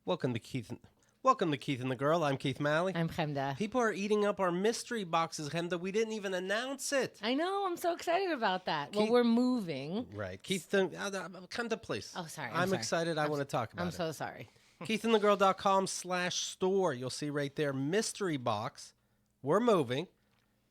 Welcome to Keith and the Girl. I'm Keith Malley. I'm Chemda. People are eating up our mystery boxes, Chemda. We didn't even announce it. I know. I'm so excited about that. Keith, well, we're moving. Right. Keith, Chemda, please. Oh, sorry. I'm excited. I want to talk about it. I'm so sorry. KeithAndTheGirl.com/store. You'll see right there, mystery box. We're moving.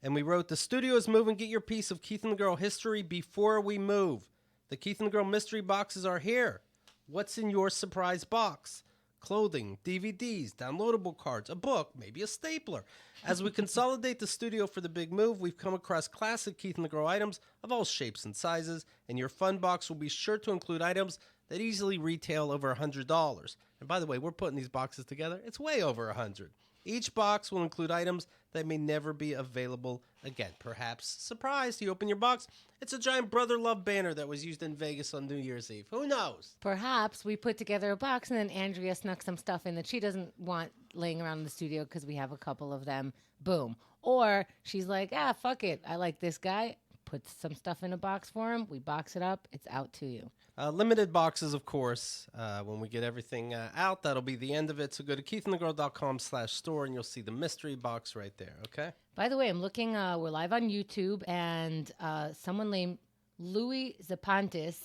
And we wrote, the studio is moving. Get your piece of Keith and the Girl history before we move. The Keith and the Girl mystery boxes are here. What's in your surprise box? Clothing, DVDs, downloadable cards, a book, maybe a stapler. As we consolidate the studio for the big move, we've come across classic Keith and the Girl items of all shapes and sizes, and your fun box will be sure to include items that easily retail over $100. And by the way, we're putting these boxes together. It's way over $100. Each box will include items that may never be available again. Perhaps, surprise, you open your box, it's a giant Brother Love banner that was used in Vegas on New Year's Eve. Who knows? Perhaps we put together a box and then Andrea snuck some stuff in that she doesn't want laying around in the studio because we have a couple of them. Boom. Or she's like, fuck it. I like this guy. Put some stuff in a box for him. We box it up. It's out to you. Limited boxes, of course. When we get everything out, that'll be the end of it. So go to KeithAndTheGirl.com/store and you'll see the mystery box right there, okay? By the way, I'm looking, we're live on YouTube, and someone named Louis Zapantis.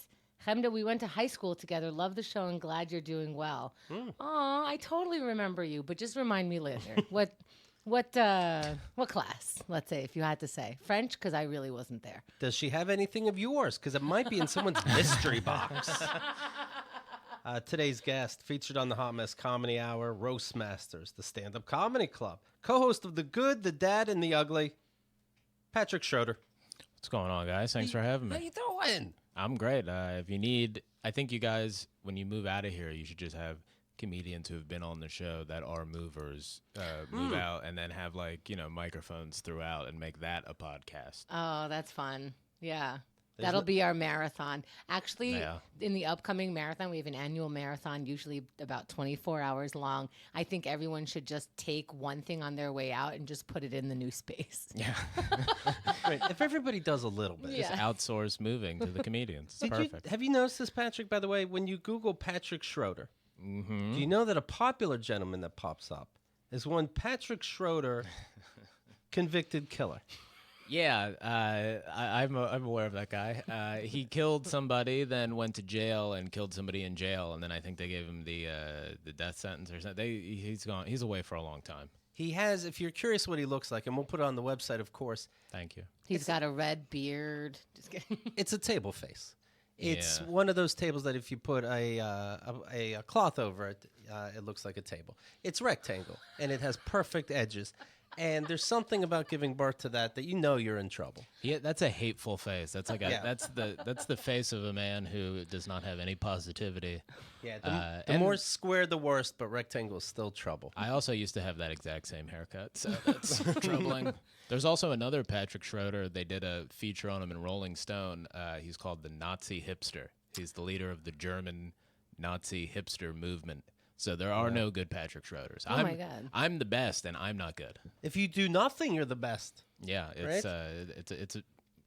Chemda, we went to high school together. Love the show and glad you're doing well. Aw, I totally remember you, but just remind me later. What class, let's say, if you had to say? French, because I really wasn't there. Does she have anything of yours? Because it might be in someone's mystery box. Today's guest, featured on the Hot Mess Comedy Hour, Roast Masters, the Stand-Up Comedy Club, co-host of The Good, The Dad, and The Ugly, Patrick Schroeder. What's going on, guys? Thanks for having me. How you doing? I'm great. If you need, I think you guys, when you move out of here, you should just have comedians who have been on the show that are movers move out and then have microphones throughout and make that a podcast. Oh, that's fun. Yeah. That'll be our marathon. Actually, in the upcoming marathon, we have an annual marathon, usually about 24 hours long. I think everyone should just take one thing on their way out and just put it in the new space. Yeah. Right. If everybody does a little bit. Just outsource moving to the comedians. It's perfect. Have you noticed this, Patrick, by the way, when you Google Patrick Schroeder, do you know that a popular gentleman that pops up is one Patrick Schroeder, convicted killer? Yeah, I'm aware of that guy. He killed somebody, then went to jail and killed somebody in jail, and then I think they gave him the death sentence or something. He's gone. He's away for a long time. He has, if you're curious what he looks like, and we'll put it on the website, of course. Thank you. He's got a red beard. Just kidding. It's a table face. It's one of those tables that if you put a cloth over it, it looks like a table. It's rectangle, and it has perfect edges. And there's something about giving birth to that you know you're in trouble. Yeah, that's a hateful face. That's like that's the face of a man who does not have any positivity. Yeah, the more square, the worse, but rectangle is still trouble. I also used to have that exact same haircut, so that's troubling. There's also another Patrick Schroeder. They did a feature on him in Rolling Stone. He's called the Nazi Hipster. He's the leader of the German Nazi hipster movement. So there are no good Patrick Schroeders. My God. I'm the best, and I'm not good. If you do nothing, you're the best. Yeah, it's a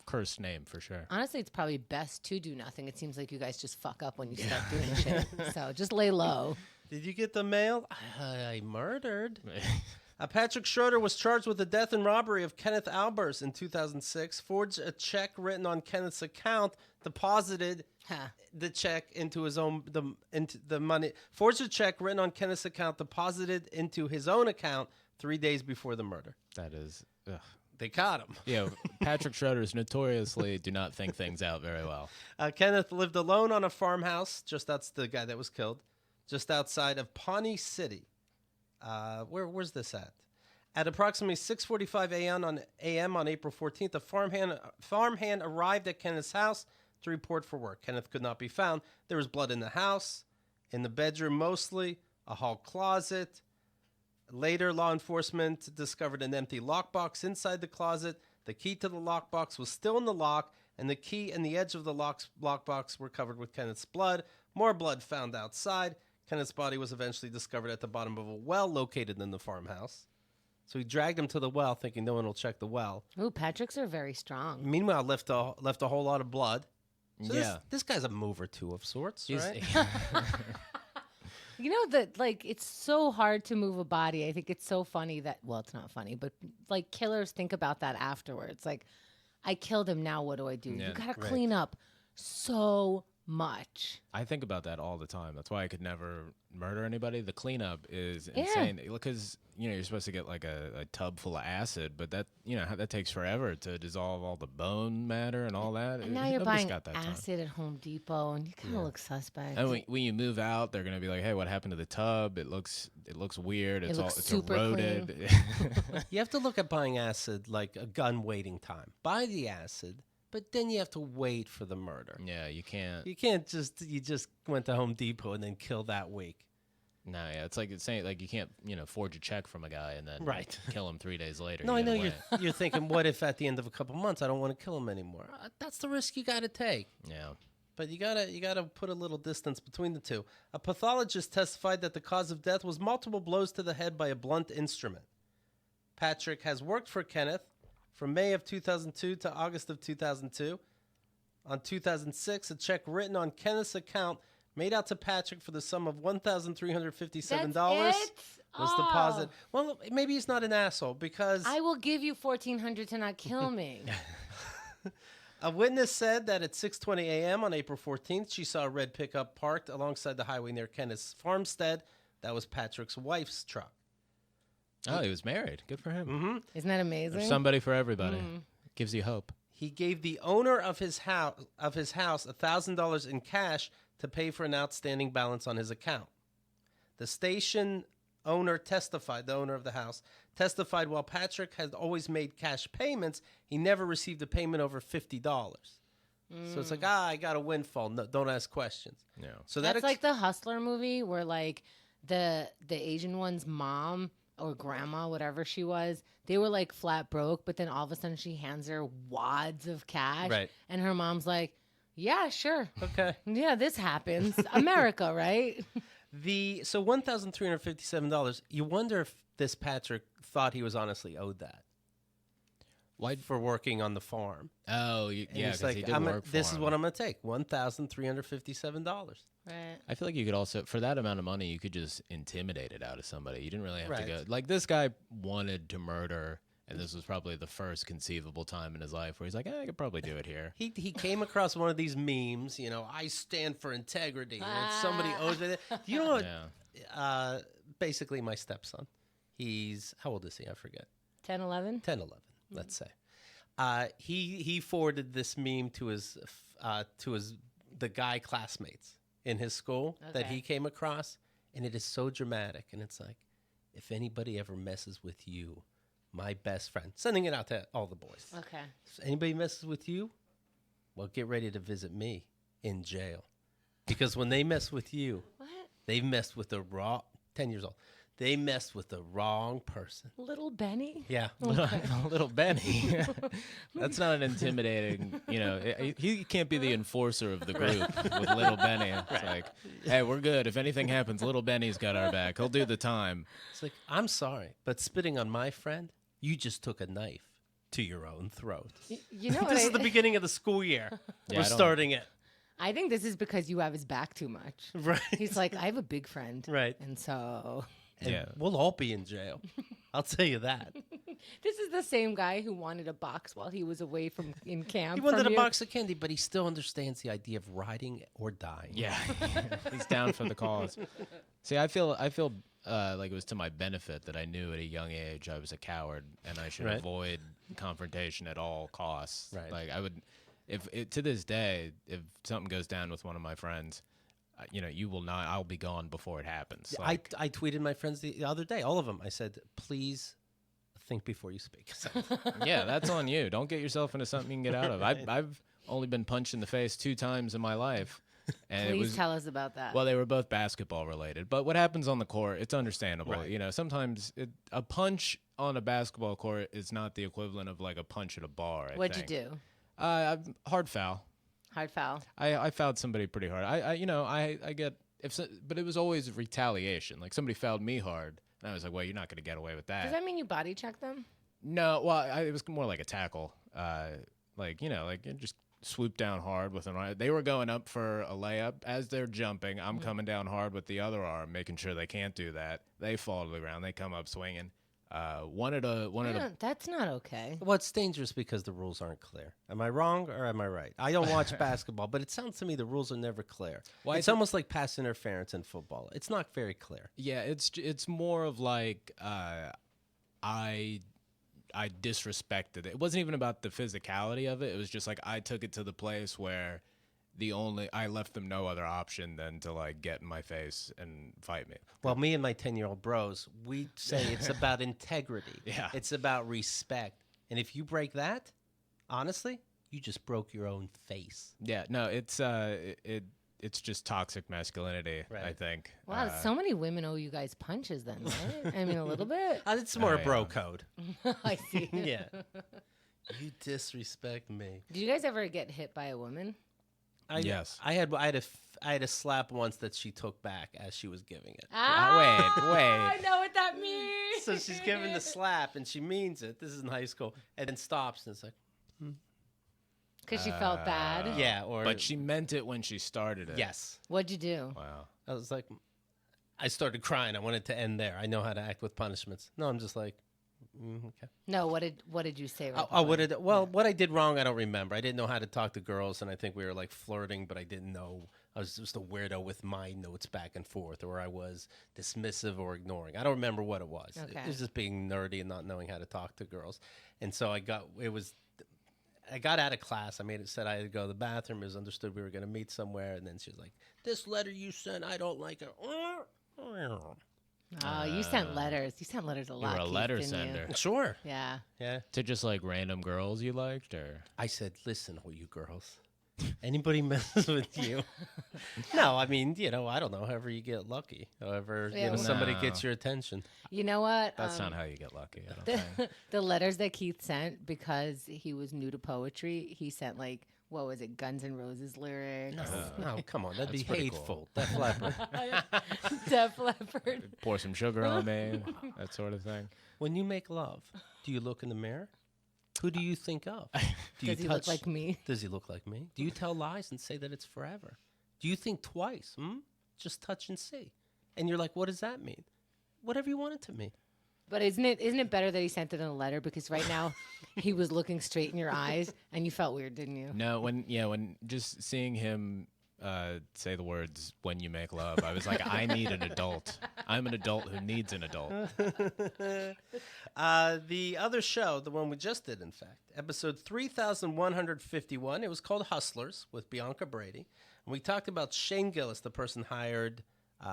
cursed name for sure. Honestly, it's probably best to do nothing. It seems like you guys just fuck up when you start doing shit. So just lay low. Did you get the mail? I murdered. Patrick Schroeder was charged with the death and robbery of Kenneth Albers in 2006, forged a check written on Kenneth's account, deposited the check into his own the money. Forged a check written on Kenneth's account, deposited into his own account 3 days before the murder. That is, they caught him. Yeah, Patrick Schroeders notoriously do not think things out very well. Kenneth lived alone on a farmhouse. That's the guy that was killed, just outside of Pawnee City. Where's this at? At approximately 6:45 a.m. on April 14th, a farmhand arrived at Kenneth's house to report for work. Kenneth could not be found. There was blood in the house, in the bedroom mostly, a hall closet. Later, law enforcement discovered an empty lockbox inside the closet. The key to the lockbox was still in the lock, and the key and the edge of the lockbox were covered with Kenneth's blood. More blood found outside. Kenneth's body was eventually discovered at the bottom of a well located in the farmhouse. So he dragged him to the well, thinking no one will check the well. Ooh, Patrick's are very strong. Meanwhile, left a whole lot of blood So this guy's a mover too of sorts, right? You know that, like, it's so hard to move a body. I think it's so funny that, well, it's not funny, but like killers think about that afterwards. Like, I killed him. Now what do I do? Yeah, You gotta clean up so much. I think about that all the time. That's why I could never murder anybody. The cleanup is insane because you're supposed to get like a tub full of acid, but that that takes forever to dissolve all the bone matter and all that. And now you're Nobody's buying got that time. acid at Home Depot, and you kind of look suspect. And when you move out, they're gonna be like, "Hey, what happened to the tub? It looks weird. It's looks it's super eroded." You have to look at buying acid like a gun waiting time. Buy the acid, but then you have to wait for the murder. Yeah, you can't. You can't you just went to Home Depot and then kill that week. No, yeah, it's saying like you can't forge a check from a guy and then kill him 3 days later. No, I know you're you're thinking, what if at the end of a couple months I don't want to kill him anymore? That's the risk you got to take. Yeah. But you gotta put a little distance between the two. A pathologist testified that the cause of death was multiple blows to the head by a blunt instrument. Patrick has worked for Kenneth from May of 2002 to August of 2002. On 2006, a check written on Kenneth's account made out to Patrick for the sum of $1,357 was deposited. Well, maybe he's not an asshole because I will give you $1,400 to not kill me. a witness said that at 6:20 a.m. on April 14th, she saw a red pickup parked alongside the highway near Kenneth's farmstead. That was Patrick's wife's truck. Oh, he was married. Good for him. Mm-hmm. Isn't that amazing? There's somebody for everybody. Gives you hope. He gave the owner of his house $1,000 in cash to pay for an outstanding balance on his account. The station owner testified, the owner of the house, testified while Patrick had always made cash payments, he never received a payment over $50. So it's like, I got a windfall. No, don't ask questions. Yeah. So that's like the Hustler movie where like the Asian one's mom or grandma, whatever she was, they were like flat broke, but then all of a sudden she hands her wads of cash. Right. And her mom's like, yeah, sure. Okay. Yeah, this happens. America, right? So $1,357. You wonder if this Patrick thought he was honestly owed that. Why? For working on the farm. Oh, yeah, because like, he did work for this is him. what I'm going to take, $1,357. Right. I feel like you could also, for that amount of money, you could just intimidate it out of somebody. You didn't really have to Right. go. Like, this guy wanted to murder, and this was probably the first conceivable time in his life where he's like, I could probably do it here. He came across one of these memes, I stand for integrity. And if somebody owes me that. Do you know what? Yeah. Basically, my stepson. He's, how old is he? I forget. 10, 11? 10, 11, let's say. He forwarded this meme to the guy classmates in his school that he came across, and it is so dramatic. And it's like, if anybody ever messes with you, my best friend, sending it out to all the boys. Okay. If anybody messes with you, well, get ready to visit me in jail. Because when they mess with you, they've messed with the 10 years old. They messed with the wrong person. Little Benny? Yeah. Little Benny. That's not an intimidating, he can't be the enforcer of the group with little Benny. It's like, hey, we're good. If anything happens, little Benny's got our back. He'll do the time. It's like, I'm sorry, but spitting on my friend, you just took a knife to your own throat. You know what? This is the beginning of the school year. Yeah, We're starting it. I think this is because you have his back too much. Right. He's like, I have a big friend. Right. And so... And Yeah. we'll all be in jail. I'll tell you that. This is the same guy who wanted a box while he was away in camp. He wanted from a you. box of candy, but he still understands the idea of riding or dying. Yeah. He's down for the cause. See, I feel like it was to my benefit that I knew at a young age I was a coward and I should avoid confrontation at all costs. Right. Like I would, to this day, if something goes down with one of my friends, you will not. I'll be gone before it happens. Like, I tweeted my friends the other day, all of them. I said, please think before you speak. yeah, that's on you. Don't get yourself into something you can get out of. I've only been punched in the face 2 times in my life. And Please tell us about that. Well, they were both basketball related. But what happens on the court, it's understandable. Right. Sometimes a punch on a basketball court is not the equivalent of like a punch at a bar. What'd you do? Hard foul. Hard foul. I fouled somebody pretty hard. I get but it was always retaliation. Like somebody fouled me hard, and I was like, well, you're not going to get away with that. Does that mean you body check them? No, well, it was more like a tackle. Just swoop down hard with an arm. They were going up for a layup. As they're jumping, I'm coming down hard with the other arm, making sure they can't do that. They fall to the ground. They come up swinging. That's not okay. Well, it's dangerous because the rules aren't clear. Am I wrong or am I right? I don't watch basketball, but it sounds to me the rules are never clear. Well, it's almost like pass interference in football. It's not very clear. Yeah, it's more of like I disrespected it. It wasn't even about the physicality of it. It was just like I took it to the place where I left them no other option than to like get in my face and fight me. Well, me and my 10-year-old bros, we say it's about integrity. Yeah. It's about respect. And if you break that, honestly, you just broke your own face. Yeah, no, it's just toxic masculinity, Right. I think. Wow, so many women owe you guys punches then, right? I mean, a little bit. It's more Oh, bro yeah. code. I see. Yeah. You disrespect me. Did you guys ever get hit by a woman? Yes. I had a slap once that she took back as she was giving it. wait. I know what that means. So she's giving the slap and she means it. This is in high school, and then stops and it's like, Because she felt bad. yeah, or But she meant it when she started it. yes. What'd you do? Wow. I was like, I started crying. I wanted to end there. I know how to act with punishments. No, I'm just like, okay. No, what did you say? Right What I did wrong, I don't remember. I didn't know how to talk to girls, and I think we were like flirting, but I didn't know. I was just a weirdo with my notes back and forth, or I was dismissive or ignoring. I don't remember what it was. Okay. It was just being nerdy and not knowing how to talk to girls. And so I got out of class. I made it said I had to go to the bathroom. It was understood we were going to meet somewhere, and then she was like, "This letter you sent, I don't like it." Oh, you sent letters. You sent letters a lot. You were a Keith, letter didn't you? sender. Sure. Yeah. Yeah. To just like random girls you liked, or I said, "Listen, all you girls, anybody messes with you." No, I mean, I don't know. However you get lucky, however Yeah, well- somebody No. gets your attention. You know what? that's not how you get lucky. I don't think. The letters that Keith sent, because he was new to poetry, he sent like, what was it, Guns N' Roses lyrics? No, come on, that'd be That's pretty hateful. cool. Def Leppard. Def Leppard. Pour some sugar on me, that sort of thing. When you make love, do you look in the mirror? Who do you think of? Do you Does he look like me? Does he look like me? Do you tell lies and say that it's forever? Do you think twice? Just touch and see. And you're like, what does that mean? Whatever you want it to mean. But isn't it better that he sent it in a letter? Because right now he was looking straight in your eyes and you felt weird, didn't you? No, when just seeing him say the words "when you make love," I was like, I need an adult. I'm an adult who needs an adult. The other show, the one we just did, in fact, episode 3151, it was called Hustlers with Bianca Brady. And we talked about Shane Gillis, the person hired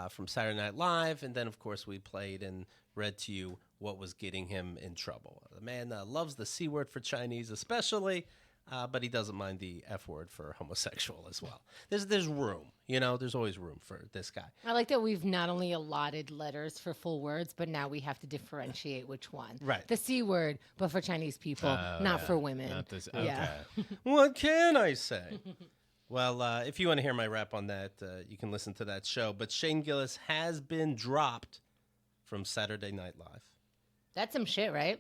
from Saturday Night Live. And then, of course, we played and read to you what was getting him in trouble. The man loves the C word for Chinese especially, but he doesn't mind the F word for homosexual as well. There's room, there's always room for this guy. I like that we've not only allotted letters for full words, but now we have to differentiate which one. Right. The C word, but for Chinese people, not for women. Not this. Yeah. Okay. What can I say? Well, if you want to hear my rap on that, you can listen to that show. But Shane Gillis has been dropped from Saturday Night Live. That's some shit, right?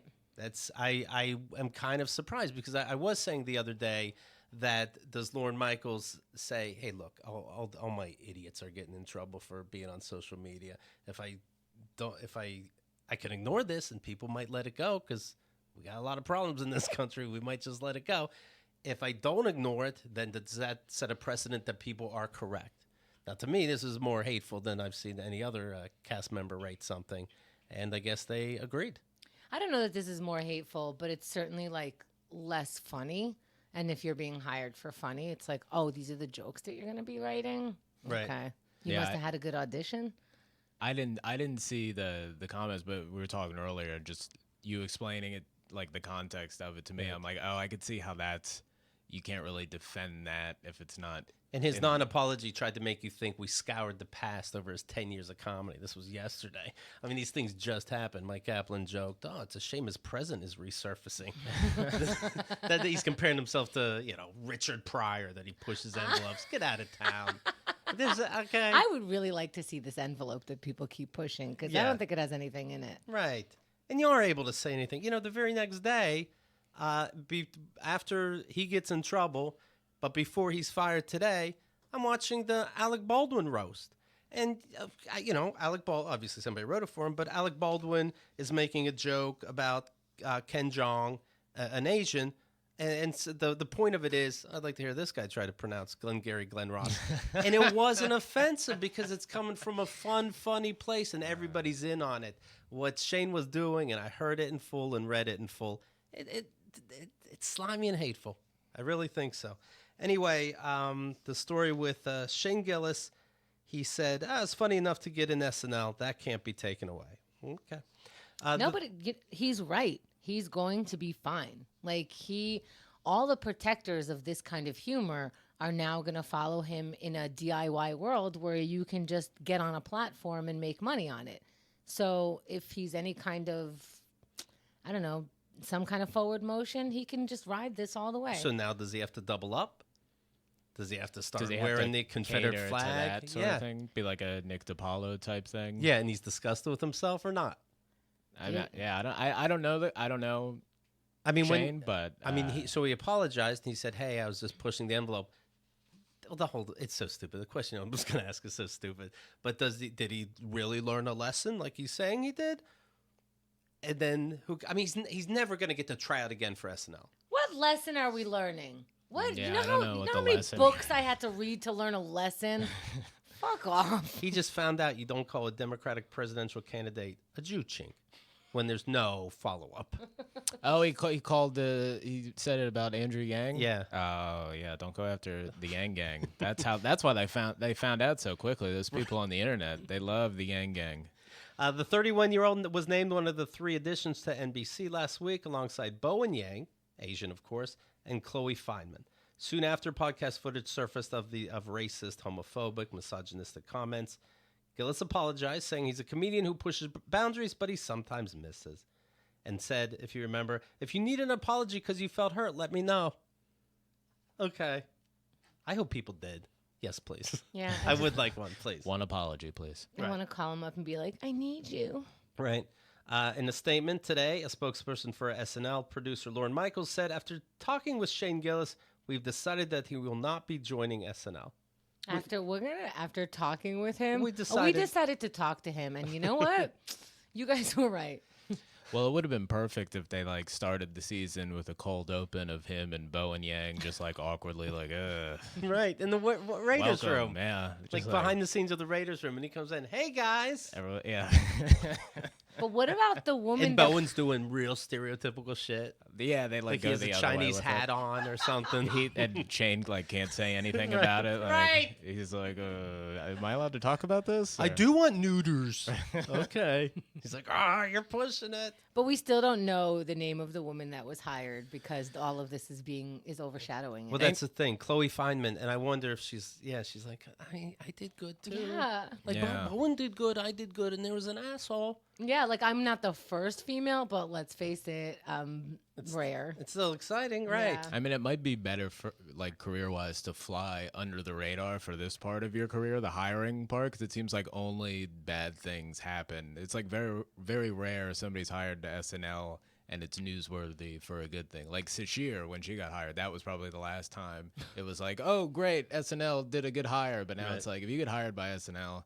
I am kind of surprised because I was saying the other day that does Lorne Michaels say, hey, look, all my idiots are getting in trouble for being on social media. If I can ignore this and people might let it go because we got a lot of problems in this country. We might just let it go. If I don't ignore it, then does that set a precedent that people are correct? Now, to me, this is more hateful than I've seen any other cast member write something. And I guess they agreed. I don't know that this is more hateful, but it's certainly like less funny. And if you're being hired for funny, it's like, oh, these are the jokes that you're going to be writing? Right. Okay. You Yeah, must have had a good audition. I didn't see the comments, but we were talking earlier, just you explaining it, like the context of it to me. I'm like, oh, I could see how you can't really defend that if it's not. And his non-apology tried to make you think we scoured the past over his 10 years of comedy. This was yesterday. I mean, these things just happened. Mike Kaplan joked, oh, it's a shame his present is resurfacing. that he's comparing himself to, Richard Pryor, that he pushes envelopes. Get out of town. Okay. I would really like to see this envelope that people keep pushing because I Yeah. don't think it has anything in it. Right. And you are able to say anything. The very next day, after he gets in trouble, But before he's fired today, I'm watching the Alec Baldwin roast. And, Alec Baldwin, obviously somebody wrote it for him, but Alec Baldwin is making a joke about Ken Jeong, an Asian. And so the point of it is, I'd like to hear this guy try to pronounce Glengarry Glen Ross. And it wasn't offensive because it's coming from a fun, funny place and everybody's in on it. What Shane was doing, and I heard it in full and read it in full, it's slimy and hateful. I really think so. Anyway, the story with Shane Gillis, he said, it's funny enough to get in SNL. That can't be taken away. Okay. No, but he's right. He's going to be fine. Like all the protectors of this kind of humor are now going to follow him in a DIY world where you can just get on a platform and make money on it. So if he's any kind of, I don't know, some kind of forward motion, he can just ride this all the way. So now does he have to double up? Does he have to start wearing the Confederate flag? To that sort of thing? Be like a Nick DiPaolo type thing? Yeah, and he's disgusted with himself or not? I don't know that. I don't know. I mean, Shane, but he apologized and he said, "Hey, I was just pushing the envelope." It's so stupid. The question I'm just going to ask is so stupid. But did he really learn a lesson like he's saying he did? And then he's never going to get to try out again for SNL. What lesson are we learning? What Yeah, you know I don't how, know what you know the how many lesson- books I had to read to learn a lesson? Fuck off. He just found out you don't call a Democratic presidential candidate a Jew chink when there's no follow-up. Oh, he he said it about Andrew Yang. Yeah. Oh, yeah. Don't go after the Yang gang. That's why they found out so quickly. Those people on the internet, they love the Yang gang. The 31-year-old was named one of the 3 additions to NBC last week, alongside Bowen Yang, Asian of course, and Chloe Feynman. Soon after, podcast footage surfaced of racist, homophobic, misogynistic comments. Gillis apologized, saying he's a comedian who pushes boundaries, but he sometimes misses. And said, if you remember, if you need an apology because you felt hurt, let me know. Okay. I hope people did. Yes, please. Yeah. I would like one, please. One apology, please. I want to call him up and be like, I need you. Right. In a statement today, a spokesperson for SNL, producer Lorne Michaels, said, after talking with Shane Gillis, we've decided that he will not be joining SNL. After talking with him, we we decided decided to talk to him, and you know what? You guys were right. Well, it would have been perfect if they started the season with a cold open of him and Bowen Yang just awkwardly Right, in the Raiders welcome, room. Yeah. Like just behind the scenes of the Raiders room, and he comes in, hey guys. everyone, yeah. But what about the woman? And Bowen's doing real stereotypical shit. Yeah, they Like go he has the a other way Chinese with hat it. on or something. And Shane can't say anything Right. about it. Right. He's like, am I allowed to talk about this? I Or- do want neuters. Okay. He's like, you're pushing it. But we still don't know the name of the woman that was hired because all of this is overshadowing it. Well, that's the thing. Chloe Feynman, and I wonder if she's like, I did good too. Yeah. Like, Yeah. Bowen did good, I did good, and there was an asshole. Yeah, like I'm not the first female, but let's face it, rare. It's still exciting, right? Yeah. I mean, it might be better for career-wise to fly under the radar for this part of your career, the hiring part, because it seems like only bad things happen. It's very, very rare somebody's hired to SNL and it's newsworthy for a good thing. Like Sashir, when she got hired, that was probably the last time it was like, oh, great, SNL did a good hire. But now it's like, if you get hired by SNL,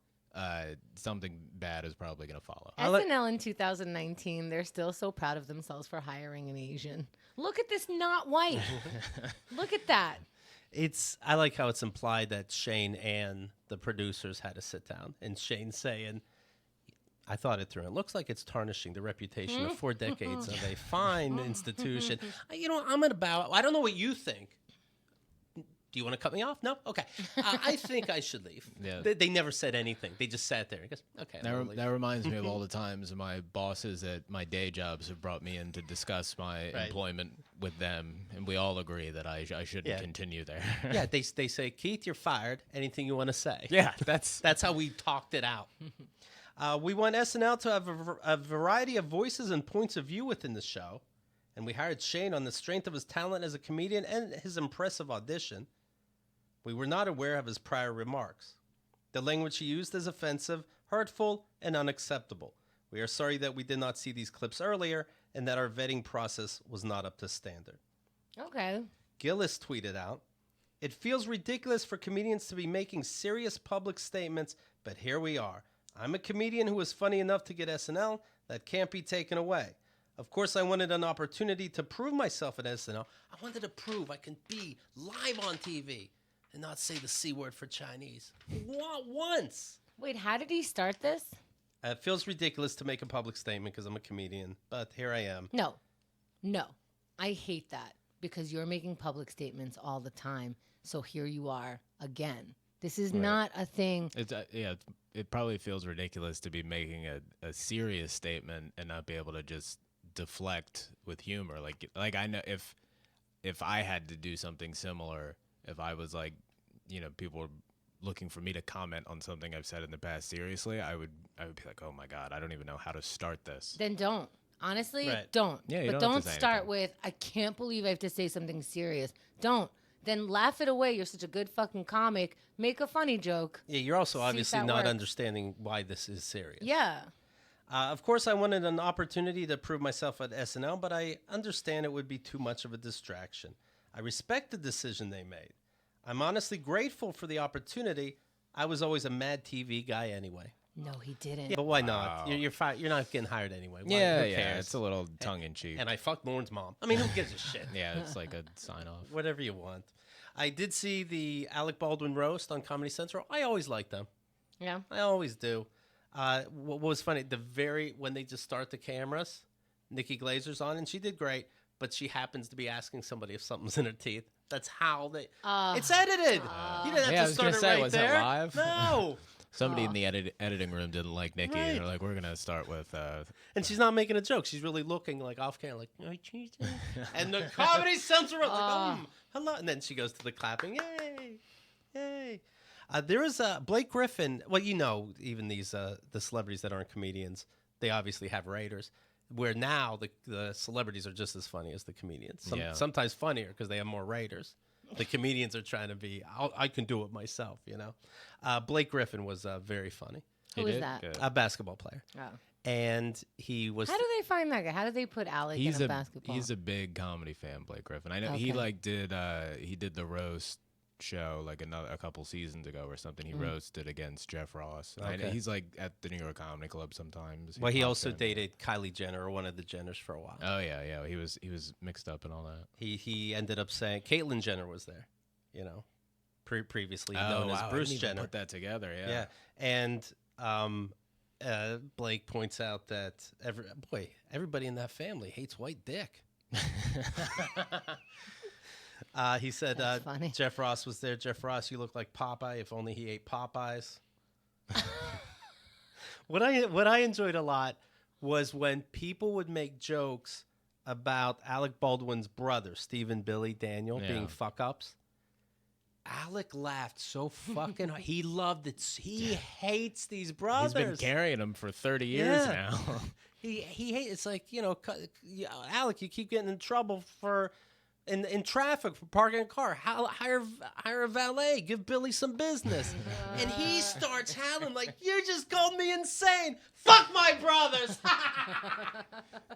something bad is probably going to follow. SNL in 2019, they're still so proud of themselves for hiring an Asian. Look at this not white. Look at that. I like how it's implied that Shane and the producers had to sit down, and Shane saying, I thought it through. It looks like it's tarnishing the reputation of 4 decades of a fine institution. I'm at about, I don't know what you think. Do you want to cut me off? No? Okay. I think I should leave. Yeah. They never said anything. They just sat there. I guess, okay. That reminds me of all the times my bosses at my day jobs have brought me in to discuss my employment with them, and we all agree that I shouldn't continue there. Yeah, they say, Keith, you're fired. Anything you want to say? Yeah, that's how we talked it out. We want SNL to have a variety of voices and points of view within the show, and we hired Shane on the strength of his talent as a comedian and his impressive audition. We were not aware of his prior remarks. The language he used is offensive, hurtful, and unacceptable. We are sorry that we did not see these clips earlier and that our vetting process was not up to standard. Okay. Gillis tweeted out, It feels ridiculous for comedians to be making serious public statements, but here we are. I'm a comedian who is funny enough to get SNL. That can't be taken away. Of course, I wanted an opportunity to prove myself at SNL. I wanted to prove I can be live on TV and not say the C word for Chinese. Once. Wait, how did he start this? It feels ridiculous to make a public statement because I'm a comedian, but here I am. No. I hate that because you're making public statements all the time. So here you are again. This is not a thing. It's it probably feels ridiculous to be making a serious statement and not be able to just deflect with humor. Like I know if I had to do something similar, if I was like, people were looking for me to comment on something I've said in the past seriously, I would be like, oh my God, I don't even know how to start this. Then don't. Honestly, Right. don't. Yeah, you but don't have don't to say start anything. with, I can't believe I have to say something serious. Don't. Then laugh it away. You're such a good fucking comic. Make a funny joke. Yeah, you're also See if obviously that not works. understanding why this is serious. Yeah. Of course, I wanted an opportunity to prove myself at SNL, but I understand it would be too much of a distraction. I respect the decision they made. I'm honestly grateful for the opportunity. I was always a Mad TV guy anyway. No, he didn't. Yeah, but why not? You're You're not getting hired anyway. Why, Yeah, who yeah, cares? it's a little tongue in cheek. And I fucked Lauren's mom. I mean, who gives a shit? Yeah, it's like a sign off. Whatever you want. I did see the Alec Baldwin roast on Comedy Central. I always like them. Yeah. I always do. What was funny, when they just start the cameras, Nikki Glazer's on, and she did great, but she happens to be asking somebody if something's in her teeth. That's how they. It's edited. You didn't have Yeah, I to was start gonna it say, right was that there. live? No. Somebody in the editing room didn't like Nikki. Right. They're like, we're gonna start with. And she's not making a joke. She's really looking like off camera, like, "Oh, cheese." And the Comedy Central, like, hello. And then she goes to the clapping. Yay. Yay. There was Blake Griffin. Well, even these the celebrities that aren't comedians, they obviously have raters. Where now the celebrities are just as funny as the comedians. Sometimes funnier because they have more raters. The comedians are trying to be, I can do it myself, Blake Griffin was very funny. Who is that? Good. A basketball player. Oh. And he was... How do they find that guy? How do they put Alec in a basketball? He's a big comedy fan, Blake Griffin. I know Okay. he did the roast show like a couple seasons ago or something. He roasted against Jeff Ross. I know Okay. he's like at the New York Comedy Club sometimes. Well, he pops also in. dated Kylie Jenner, or one of the Jenners, for a while. Oh yeah. He was mixed up and all that. He ended up saying... Caitlyn Jenner was there, previously known as wow, Bruce I didn't even Jenner. put that together. Yeah. Yeah. And Blake points out that everybody in that family hates white dick. He said That's funny. Jeff Ross was there. Jeff Ross, you look like Popeye. If only he ate Popeyes. What I enjoyed a lot was when people would make jokes about Alec Baldwin's brother, Stephen Billy Daniel, being fuck ups. Alec laughed so fucking hard. He loved it. He hates these brothers. He's been carrying him for 30 years Yeah. now. He hates. It's like, Alec, you keep getting in trouble in traffic for parking a car. Hire a valet. Give Billy some business. And he starts howling like, you just called me insane. Fuck my brothers.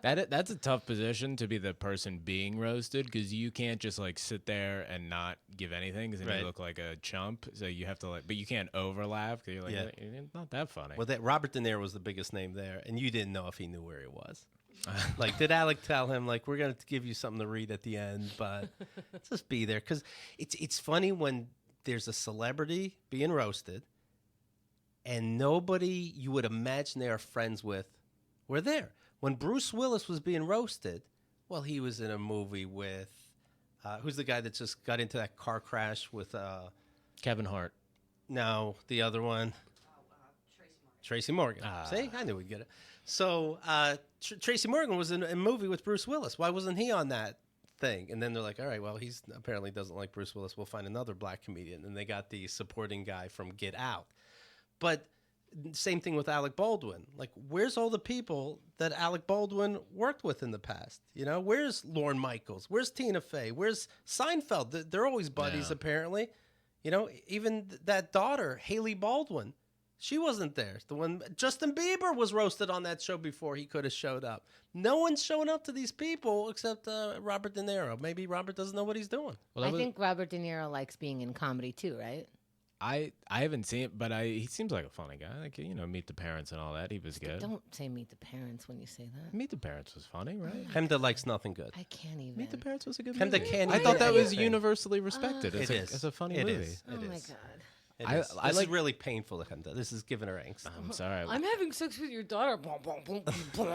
That's a tough position to be the person being roasted because you can't just like sit there and not give anything because then Right. you look like a chump. So you have to but you can't overlap because you're like, Yeah. it's not that funny. Well, Robert De Niro was the biggest name there, and you didn't know if he knew where he was. Like, did Alec tell him, like, we're going to give you something to read at the end, but just be there? Because it's funny when there's a celebrity being roasted and nobody you would imagine they are friends with were there. When Bruce Willis was being roasted, well, he was in a movie with, who's the guy that just got into that car crash with, Kevin Hart. no, the other one. Tracy Morgan. See, I knew we'd get it. So Tracy Morgan was in a movie with Bruce Willis. Why wasn't he on that thing? And then they're like, all right, well, he's apparently doesn't like Bruce Willis. We'll find another black comedian. And they got the supporting guy from Get Out. But same thing with Alec Baldwin. Like, where's all the people that Alec Baldwin worked with in the past? Where's Lorne Michaels? Where's Tina Fey? Where's Seinfeld? They're always buddies, Yeah. apparently. Even that daughter, Haley Baldwin. She wasn't there. The one Justin Bieber was roasted on that show before he could have showed up. No one's showing up to these people except Robert De Niro. Maybe Robert doesn't know what he's doing. Well, I think Robert De Niro likes being in comedy too, right? I haven't seen it, but he seems like a funny guy. Like, Meet the Parents and all that. He was good. Don't say Meet the Parents when you say that. Meet the Parents was funny, right? Hemda likes nothing good. I can't even. Meet the Parents was a good Hemda movie. can't I even thought that do was anything. universally respected. It is. It's a funny It movie. is. Oh It my is. god. It I is. This is like- really painful to Hemda. This is giving her angst. I'm sorry. I'm having sex with your daughter. Boom, boom, boom, boom.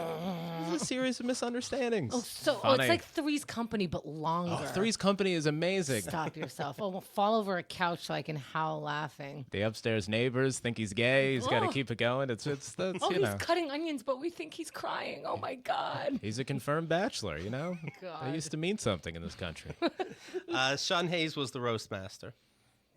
It's a series of misunderstandings. It's Funny. like Three's Company but longer. Oh, Three's Company is amazing. Stop yourself. Oh, we'll fall over a couch so I can howl laughing. The upstairs neighbors think he's gay. He's got to Oh. keep it going. That's Oh, he's cutting onions, but we think he's crying. Oh my god. He's a confirmed bachelor. That God. used to mean something in this country. Sean Hayes was the roast master,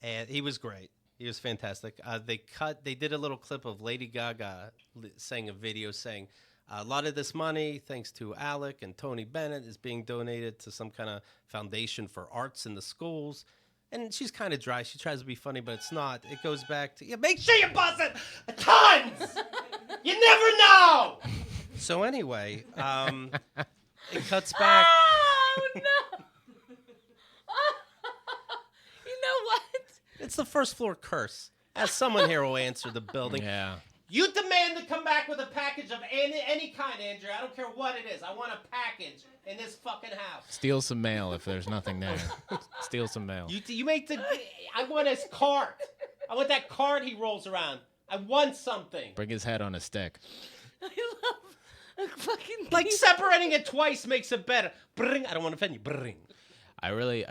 and he was great. He was fantastic. They did a little clip of Lady Gaga saying a video saying, a lot of this money, thanks to Alec and Tony Bennett, is being donated to some kind of foundation for arts in the schools. And she's kind of dry. She tries to be funny, but it's not. It goes back to, make sure you buzz it tons! You never know! So anyway, it cuts back. Oh no. You know what? It's the first floor curse. As someone here will answer the building. Yeah. You demand to come back with a package of any kind, Andrew. I don't care what it is. I want a package in this fucking house. Steal some mail if there's nothing there. Steal some mail. You make the... I want his cart. I want that cart he rolls around. I want something. Bring his head on a stick. I love a fucking Like separating it twice makes it better. Bring. I don't want to offend you. Bring. I really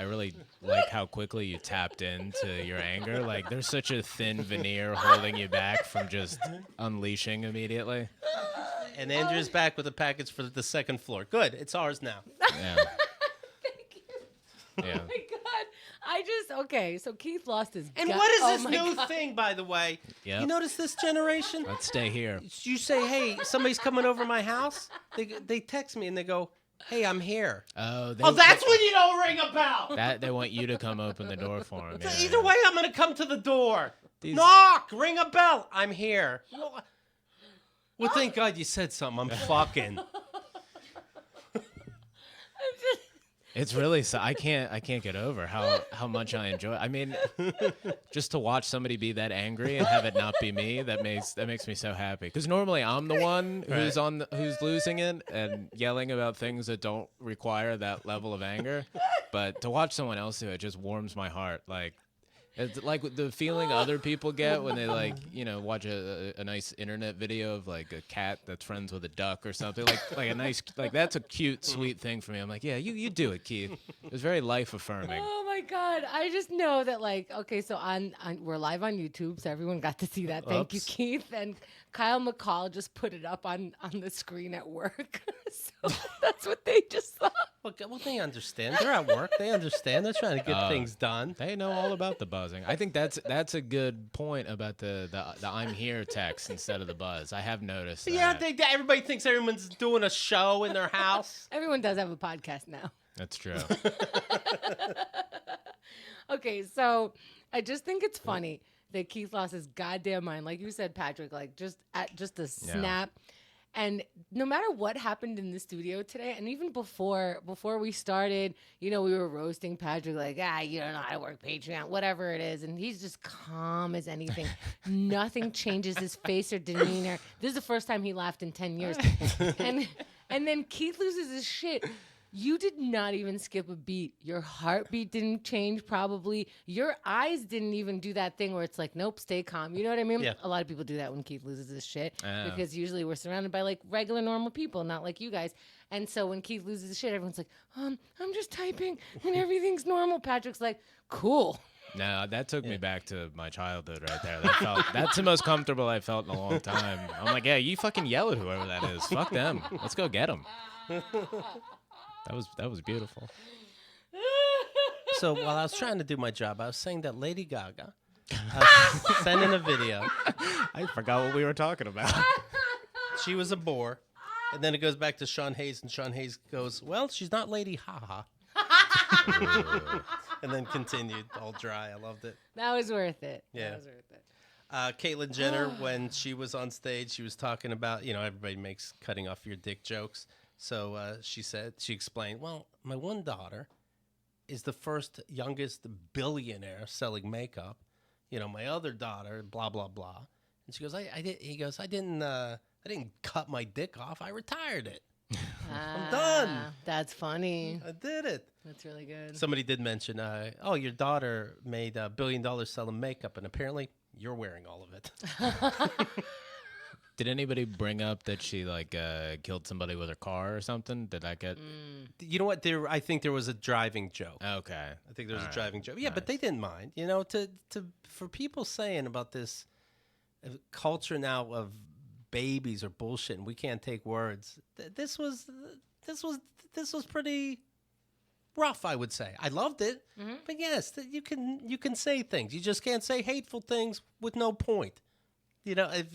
like how quickly you tapped into your anger. Like, there's such a thin veneer holding you back from just unleashing immediately. And Andrew's back with a package for the second floor. Good. It's ours now. Yeah. Thank you. Yeah. Oh my god. Okay, so Keith lost his And gut. what is Oh this my new God. thing, by the way? Yep. You notice this generation? Let's stay here. You say, hey, somebody's coming over my house. They text me and they go, hey, I'm here. Oh, That's when you don't ring a bell. that they want you to come open the door for him. Yeah, Either way, I'm going to come to the door. These- Knock, ring a bell. I'm here. Well, thank God you said something. I'm fucking. It's really I can't get over how much I enjoy it. I mean, just to watch somebody be that angry and have it not be me, that makes me so happy. Because normally I'm the one who's losing it and yelling about things that don't require that level of anger. But to watch someone else do it just warms my heart. Like, it's like the feeling other people get when they watch a nice internet video of like a cat that's friends with a duck or something like a nice that's a cute sweet thing for me. I'm like, yeah, you do it, Keith. It was very life affirming. Oh my god! I just know that so we're live on YouTube, so everyone got to see that. Thank you, Oops. Keith. And Kyle McCall just put it up on the screen at work, so that's what they just saw. Well, they understand. They're at work. They understand. They're trying to get things done. They know all about the buzzing. I think that's a good point about the I'm here text instead of the buzz. I have noticed. Yeah, that. everybody thinks everyone's doing a show in their house. Everyone does have a podcast now. That's true. Okay, so I just think it's funny that Keith lost his goddamn mind, like you said, Patrick. Like just a snap. And no matter what happened in the studio today, and even before we started, we were roasting Patrick like, you don't know how to work Patreon, whatever it is. And he's just calm as anything. Nothing changes his face or demeanor. This is the first time he laughed in 10 years. And then Keith loses his shit. You did not even skip a beat. Your heartbeat didn't change, probably. Your eyes didn't even do that thing where it's like, nope, stay calm. You know what I mean? Yeah. A lot of people do that when Keith loses his shit because usually we're surrounded by like regular, normal people, not like you guys. And so when Keith loses his shit, everyone's like, I'm just typing and everything's normal. Patrick's like, cool. No, that took me back to my childhood right there. That's the most comfortable I felt in a long time. I'm like, yeah, you fucking yell at whoever that is. Fuck them. Let's go get them. That was beautiful. So while I was trying to do my job, I was saying that Lady Gaga sent in a video. I forgot what we were talking about. She was a bore. And then it goes back to Sean Hayes, and Sean Hayes goes, well, she's not Lady Haha. And then continued all dry. I loved it. That was worth it. Yeah. That was worth it. Caitlyn Jenner, when she was on stage, she was talking about, everybody makes cutting off your dick jokes. So she explained, well, my one daughter is the first youngest billionaire selling makeup. My other daughter, blah, blah, blah. And she goes, he goes, I didn't cut my dick off. I retired it. I'm done. That's funny. I did it. That's really good. Somebody did mention, your daughter made $1 billion selling makeup, and apparently you're wearing all of it. Did anybody bring up that she killed somebody with her car or something? Did I get? You know what? I think there was a driving joke. Okay. I think there was a driving joke. Yeah, but they didn't mind. For people saying about this culture now of babies or bullshit, and we can't take words. This was pretty rough, I would say. I loved it, but yes, you can say things. You just can't say hateful things with no point. You're an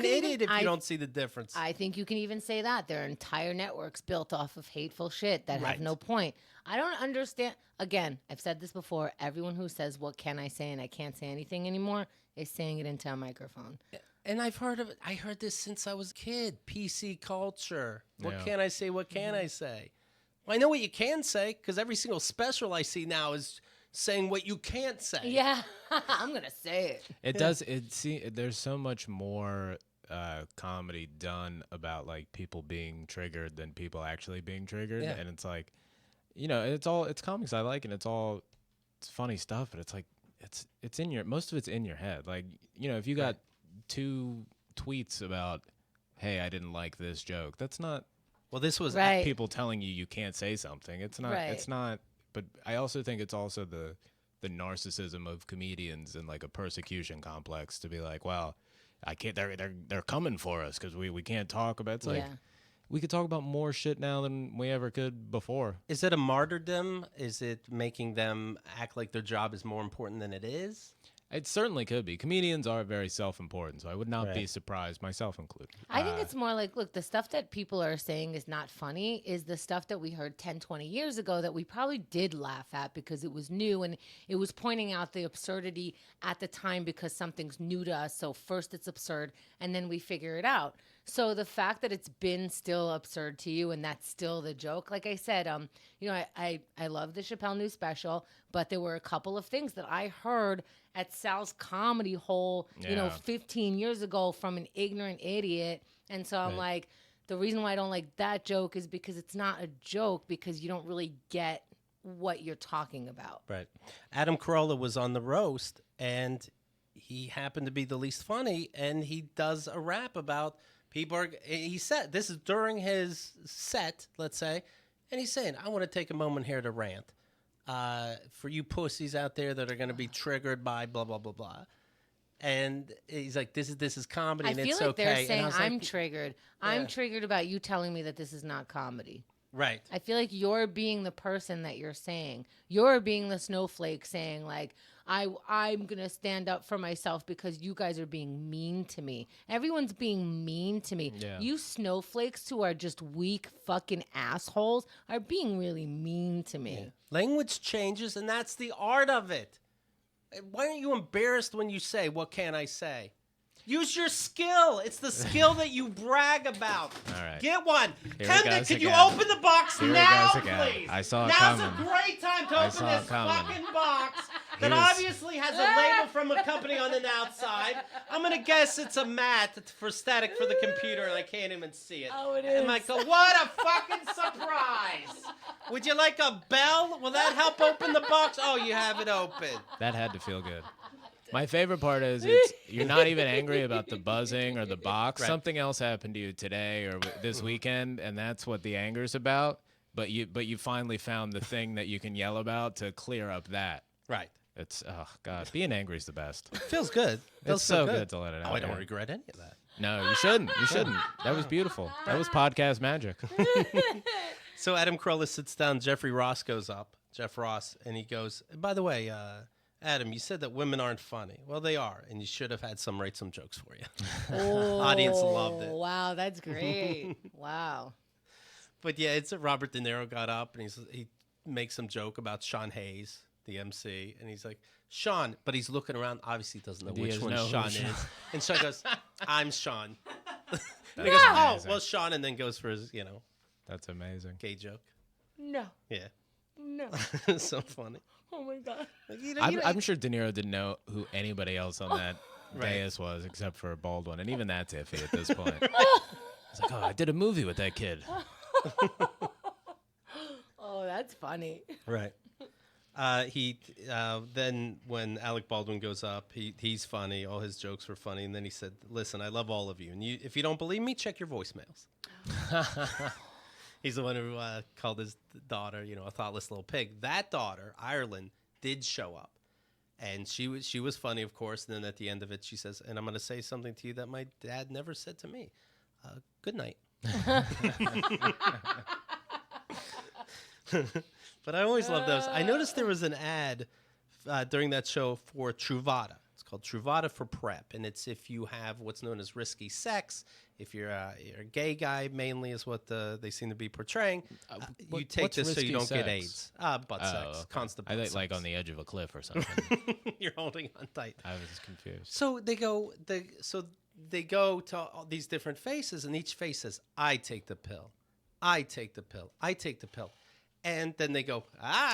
idiot if you don't see the difference. I think you can even say that. There are entire networks built off of hateful shit that have no point. I don't understand. Again, I've said this before. Everyone who says, what can I say, and I can't say anything anymore is saying it into a microphone. And I heard this since I was a kid. PC culture. What can I say? What can I say? Well, I know what you can say because every single special I see now is saying what you can't say. Yeah, I'm gonna say it. It does. There's so much more comedy done about people being triggered than people actually being triggered, and it's it's comics I like, and it's funny stuff, but it's in most of it's in your head. If you got 2 tweets about, hey, I didn't like this joke, that's not. Well, this was people telling you can't say something. It's not. It's not. But I also think it's also the narcissism of comedians and a persecution complex to be like, well, I can't. They're coming for us because we can't talk about. It's we could talk about more shit now than we ever could before. Is it a martyrdom? Is it making them act like their job is more important than it is? It certainly could be. Comedians are very self-important, so I would not be surprised, myself included. I think it's more look, the stuff that people are saying is not funny is the stuff that we heard 10, 20 years ago that we probably did laugh at because it was new and it was pointing out the absurdity at the time because something's new to us. So first it's absurd and then we figure it out. So the fact that it's been still absurd to you and that's still the joke, like I said, I love the Chappelle News special, but there were a couple of things that I heard at Sal's Comedy Hole, 15 years ago from an ignorant idiot. And so I'm like, the reason why I don't like that joke is because it's not a joke because you don't really get what you're talking about. Right. Adam Carolla was on the roast and he happened to be the least funny and he does a rap about he said, this is during his set, let's say, and he's saying, I want to take a moment here to rant. For you pussies out there that are going to be triggered by blah, blah, blah, blah. And he's like, this is comedy, and it's okay. I feel like they're saying I'm triggered. Yeah. I'm triggered about you telling me that this is not comedy. Right. I feel like you're being the person that you're saying. You're being the snowflake saying, I'm going to stand up for myself because you guys are being mean to me. Everyone's being mean to me. Yeah. You snowflakes who are just weak fucking assholes are being really mean to me. Yeah. Language changes, and that's the art of it. Why aren't you embarrassed when you say, what can I say? Use your skill. It's the skill that you brag about. All right. Get one. Camden, can you open the box Here now, he goes again. please? I saw it Now's coming. a great time to I open saw it this coming. fucking box that was- obviously has a label from a company on the outside. I'm going to guess it's a mat for static for the computer, and I can't even see it. Oh, it And is. Michael, what a fucking surprise. Would you like a bell? Will that help open the box? Oh, you have it open. That had to feel good. My favorite part is you're not even angry about the buzzing or the box. Right. Something else happened to you today or this weekend, and that's what the anger's about. But you finally found the thing that you can yell about to clear up that. Right. It's God, being angry is the best. Feels good. It's so good to let it out. Oh, I don't yeah. regret any of that. No, you shouldn't. You shouldn't. That was beautiful. That was podcast magic. So Adam Carolla sits down. Jeffrey Ross goes up. Jeff Ross, and he goes, by the way, Adam, you said that women aren't funny. Well, they are, and you should have had write some jokes for you. Oh, Audience loved it. Wow, that's great. Wow. But yeah, it's Robert De Niro got up, and he makes some joke about Sean Hayes, the MC, and he's like, Sean, but he's looking around. Obviously, doesn't know He which doesn't one know who Sean Sean- is. And Sean goes, I'm Sean. That's He goes, oh, amazing. well, Sean, and then goes for his, That's amazing. gay joke. No. Yeah. No. So funny. Oh my God. Like, I'm sure De Niro didn't know who anybody else on that Right. dais was except for Baldwin, and even that's iffy at this point. He's like, oh, I did a movie with that kid. Oh, that's funny. Right. Then when Alec Baldwin goes up, he's funny. All his jokes were funny. And then he said, listen, I love all of you. And if you don't believe me, check your voicemails. He's the one who called his daughter, a thoughtless little pig. That daughter, Ireland, did show up. And she was funny, of course. And then at the end of it, she says, and I'm going to say something to you that my dad never said to me. Good night. But I always love those. I noticed there was an ad during that show for Truvada. It's called Truvada for PrEP, and it's if you have what's known as risky sex. If you're a gay guy, mainly is what they seem to be portraying. You take what's this so you risky don't get sex? AIDS. Butt sex, okay. constant I butt think like sex. on the edge of a cliff or something. You're holding on tight. I was confused. So they go. They go to all these different faces, and each face says, "I take the pill. I take the pill. I take the pill." And then they go,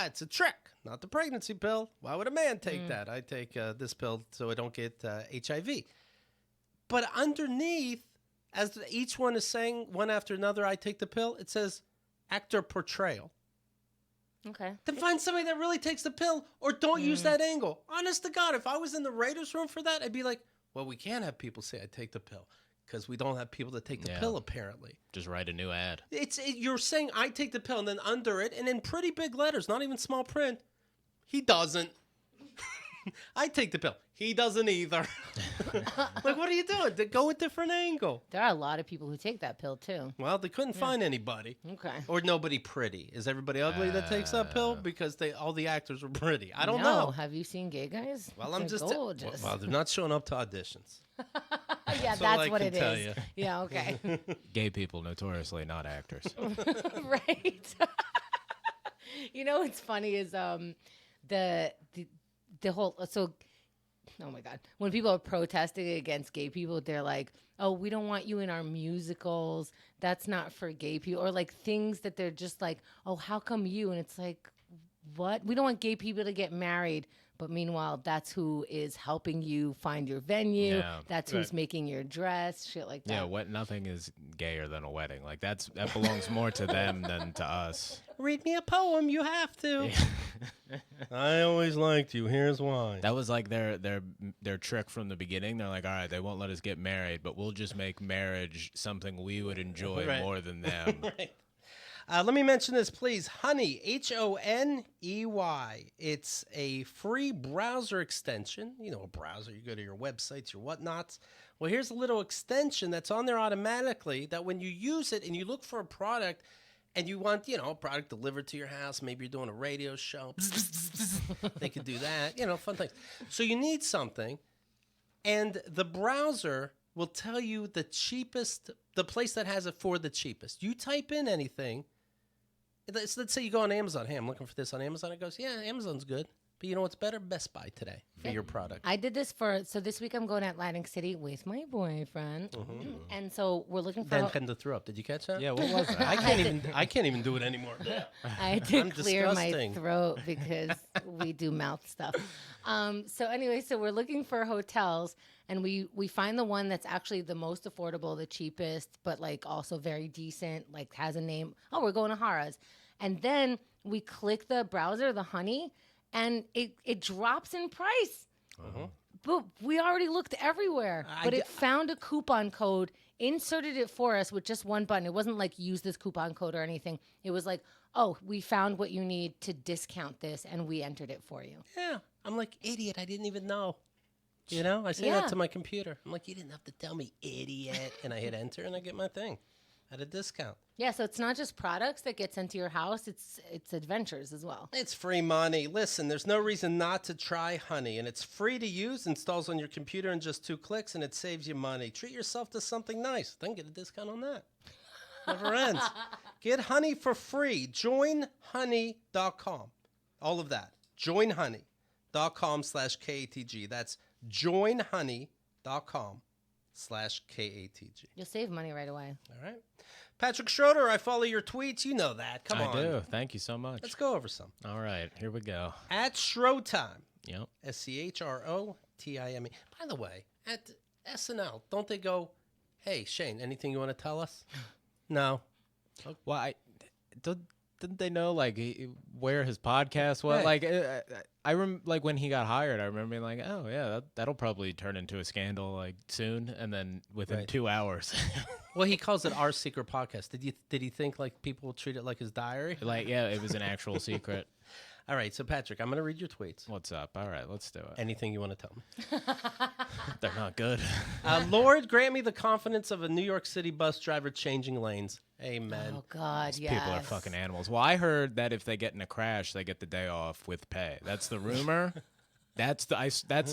it's a trick, not the pregnancy pill. Why would a man take that? I take this pill so I don't get HIV. But underneath, as each one is saying one after another, I take the pill, it says actor portrayal. Okay. Then find somebody that really takes the pill or don't use that angle. Honest to God, if I was in the writer's room for that, I'd be like, well, we can't have people say I take the pill because we don't have people that take the Yeah. pill, apparently. Just write a new ad. You're saying I take the pill, and then under it, and in pretty big letters, not even small print, he doesn't. I take the pill. He doesn't either. Like, what are you doing? Go a different angle. There are a lot of people who take that pill too. Well, they couldn't find anybody. Okay. Or nobody pretty. Is everybody ugly that takes that pill? Because all the actors were pretty. I don't No. know. Have you seen gay guys? Well, They're I'm just gorgeous. well, they're not showing up to auditions. Yeah, That's all I that's what can it tell is. you. Yeah, okay. Gay people notoriously not actors. Right. What's funny is the whole oh my God, when people are protesting against gay people, they're like, oh, we don't want you in our musicals, that's not for gay people, or like things that they're just like, oh, how come you? And it's like, what? We don't want gay people to get married, but meanwhile that's who is helping you find your venue. Yeah. That's who's making your dress, shit like that. Yeah, nothing is gayer than a wedding. Like that belongs more to them than to us. Read me a poem. You have to. I always liked you. Here's why. That was like their trick from the beginning. They're like, all right, they won't let us get married, but we'll just make marriage something we would enjoy Right. more than them. Right. Let me mention this, please. Honey, Honey. It's a free browser extension. A browser. You go to your websites, your whatnots. Well, here's a little extension that's on there automatically that when you use it and you look for a product and you want, a product delivered to your house, maybe you're doing a radio show. They could do that. Fun things. So you need something, and the browser will tell you the place that has it for the cheapest. You type in anything. Let's say you go on Amazon. Hey, I'm looking for this on Amazon. It goes, yeah, Amazon's good. But you know what's better? Best Buy today for your product. I did this so this week I'm going to Atlantic City with my boyfriend. And so we're looking for... Then Penda threw up. Did you catch that? Yeah, what was that? I can't even do it anymore. I had to I'm clear disgusting. my throat because we do mouth stuff. So we're looking for hotels, and we find the one that's actually the most affordable, the cheapest, but like also very decent, like has a name. Oh, we're going to Harrah's. And then we click the browser, the Honey, and it drops in price. But we already looked everywhere. But it found a coupon code, inserted it for us with just one button. It wasn't like use this coupon code or anything. It was like, oh, we found what you need to discount this, and we entered it for you. Yeah. I'm like, idiot. I didn't even know. I say that to my computer. I'm like, you didn't have to tell me, idiot. And I hit enter, and I get my thing at a discount. Yeah, so it's not just products that get sent to your house. It's adventures as well. It's free money. Listen, there's no reason not to try Honey, and it's free to use, installs on your computer in just 2 clicks, and it saves you money. Treat yourself to something nice, then get a discount on that. Never ends. Get Honey for free. Join honey.com. All of that. joinhoney.com/KATG. That's joinhoney.com/KATG. You'll save money right away. All right. Patrick Schroeder, I follow your tweets. You know that. Come on. I do. Thank you so much. Let's go over some. All right, here we go. At Showtime. Yep. SCHROTIME. By the way, at SNL, don't they go, hey, Shane, anything you want to tell us? No. Well, didn't they know like where his podcast was? Right. Like I remember like when he got hired, I remember being like, oh yeah, that'll probably turn into a scandal like soon, and then within 2 hours. Well, he calls it our secret podcast. Did he think like people will treat it like his diary? Like yeah, it was an actual secret. All right, so Patrick, I'm going to read your tweets. What's up? All right, let's do it. Anything you want to tell me? They're not good. Lord, grant me the confidence of a New York City bus driver changing lanes. Amen. Oh God, yes. People are fucking animals. Well, I heard that if they get in a crash, they get the day off with pay. That's the rumor. That's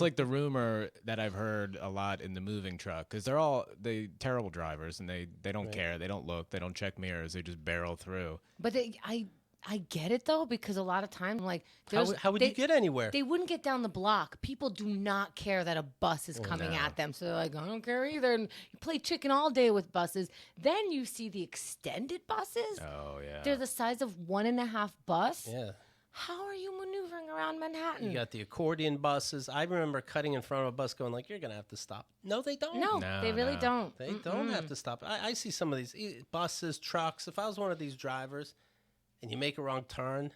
like the rumor that I've heard a lot in the moving truck because they terrible drivers and they don't care. They don't look. They don't check mirrors. They just barrel through. But I get it though because a lot of times like how would you get anywhere? They wouldn't get down the block. People do not care that a bus is coming at them, so they're like, I don't care either. And you play chicken all day with buses. Then you see the extended buses. Oh yeah, they're the size of 1.5 bus. Yeah. How are you maneuvering around Manhattan? You got the accordion buses. I remember cutting in front of a bus going like, you're going to have to stop. No, they don't. No, they really don't. They don't have to stop. I see some of these buses, trucks. If I was one of these drivers and you make a wrong turn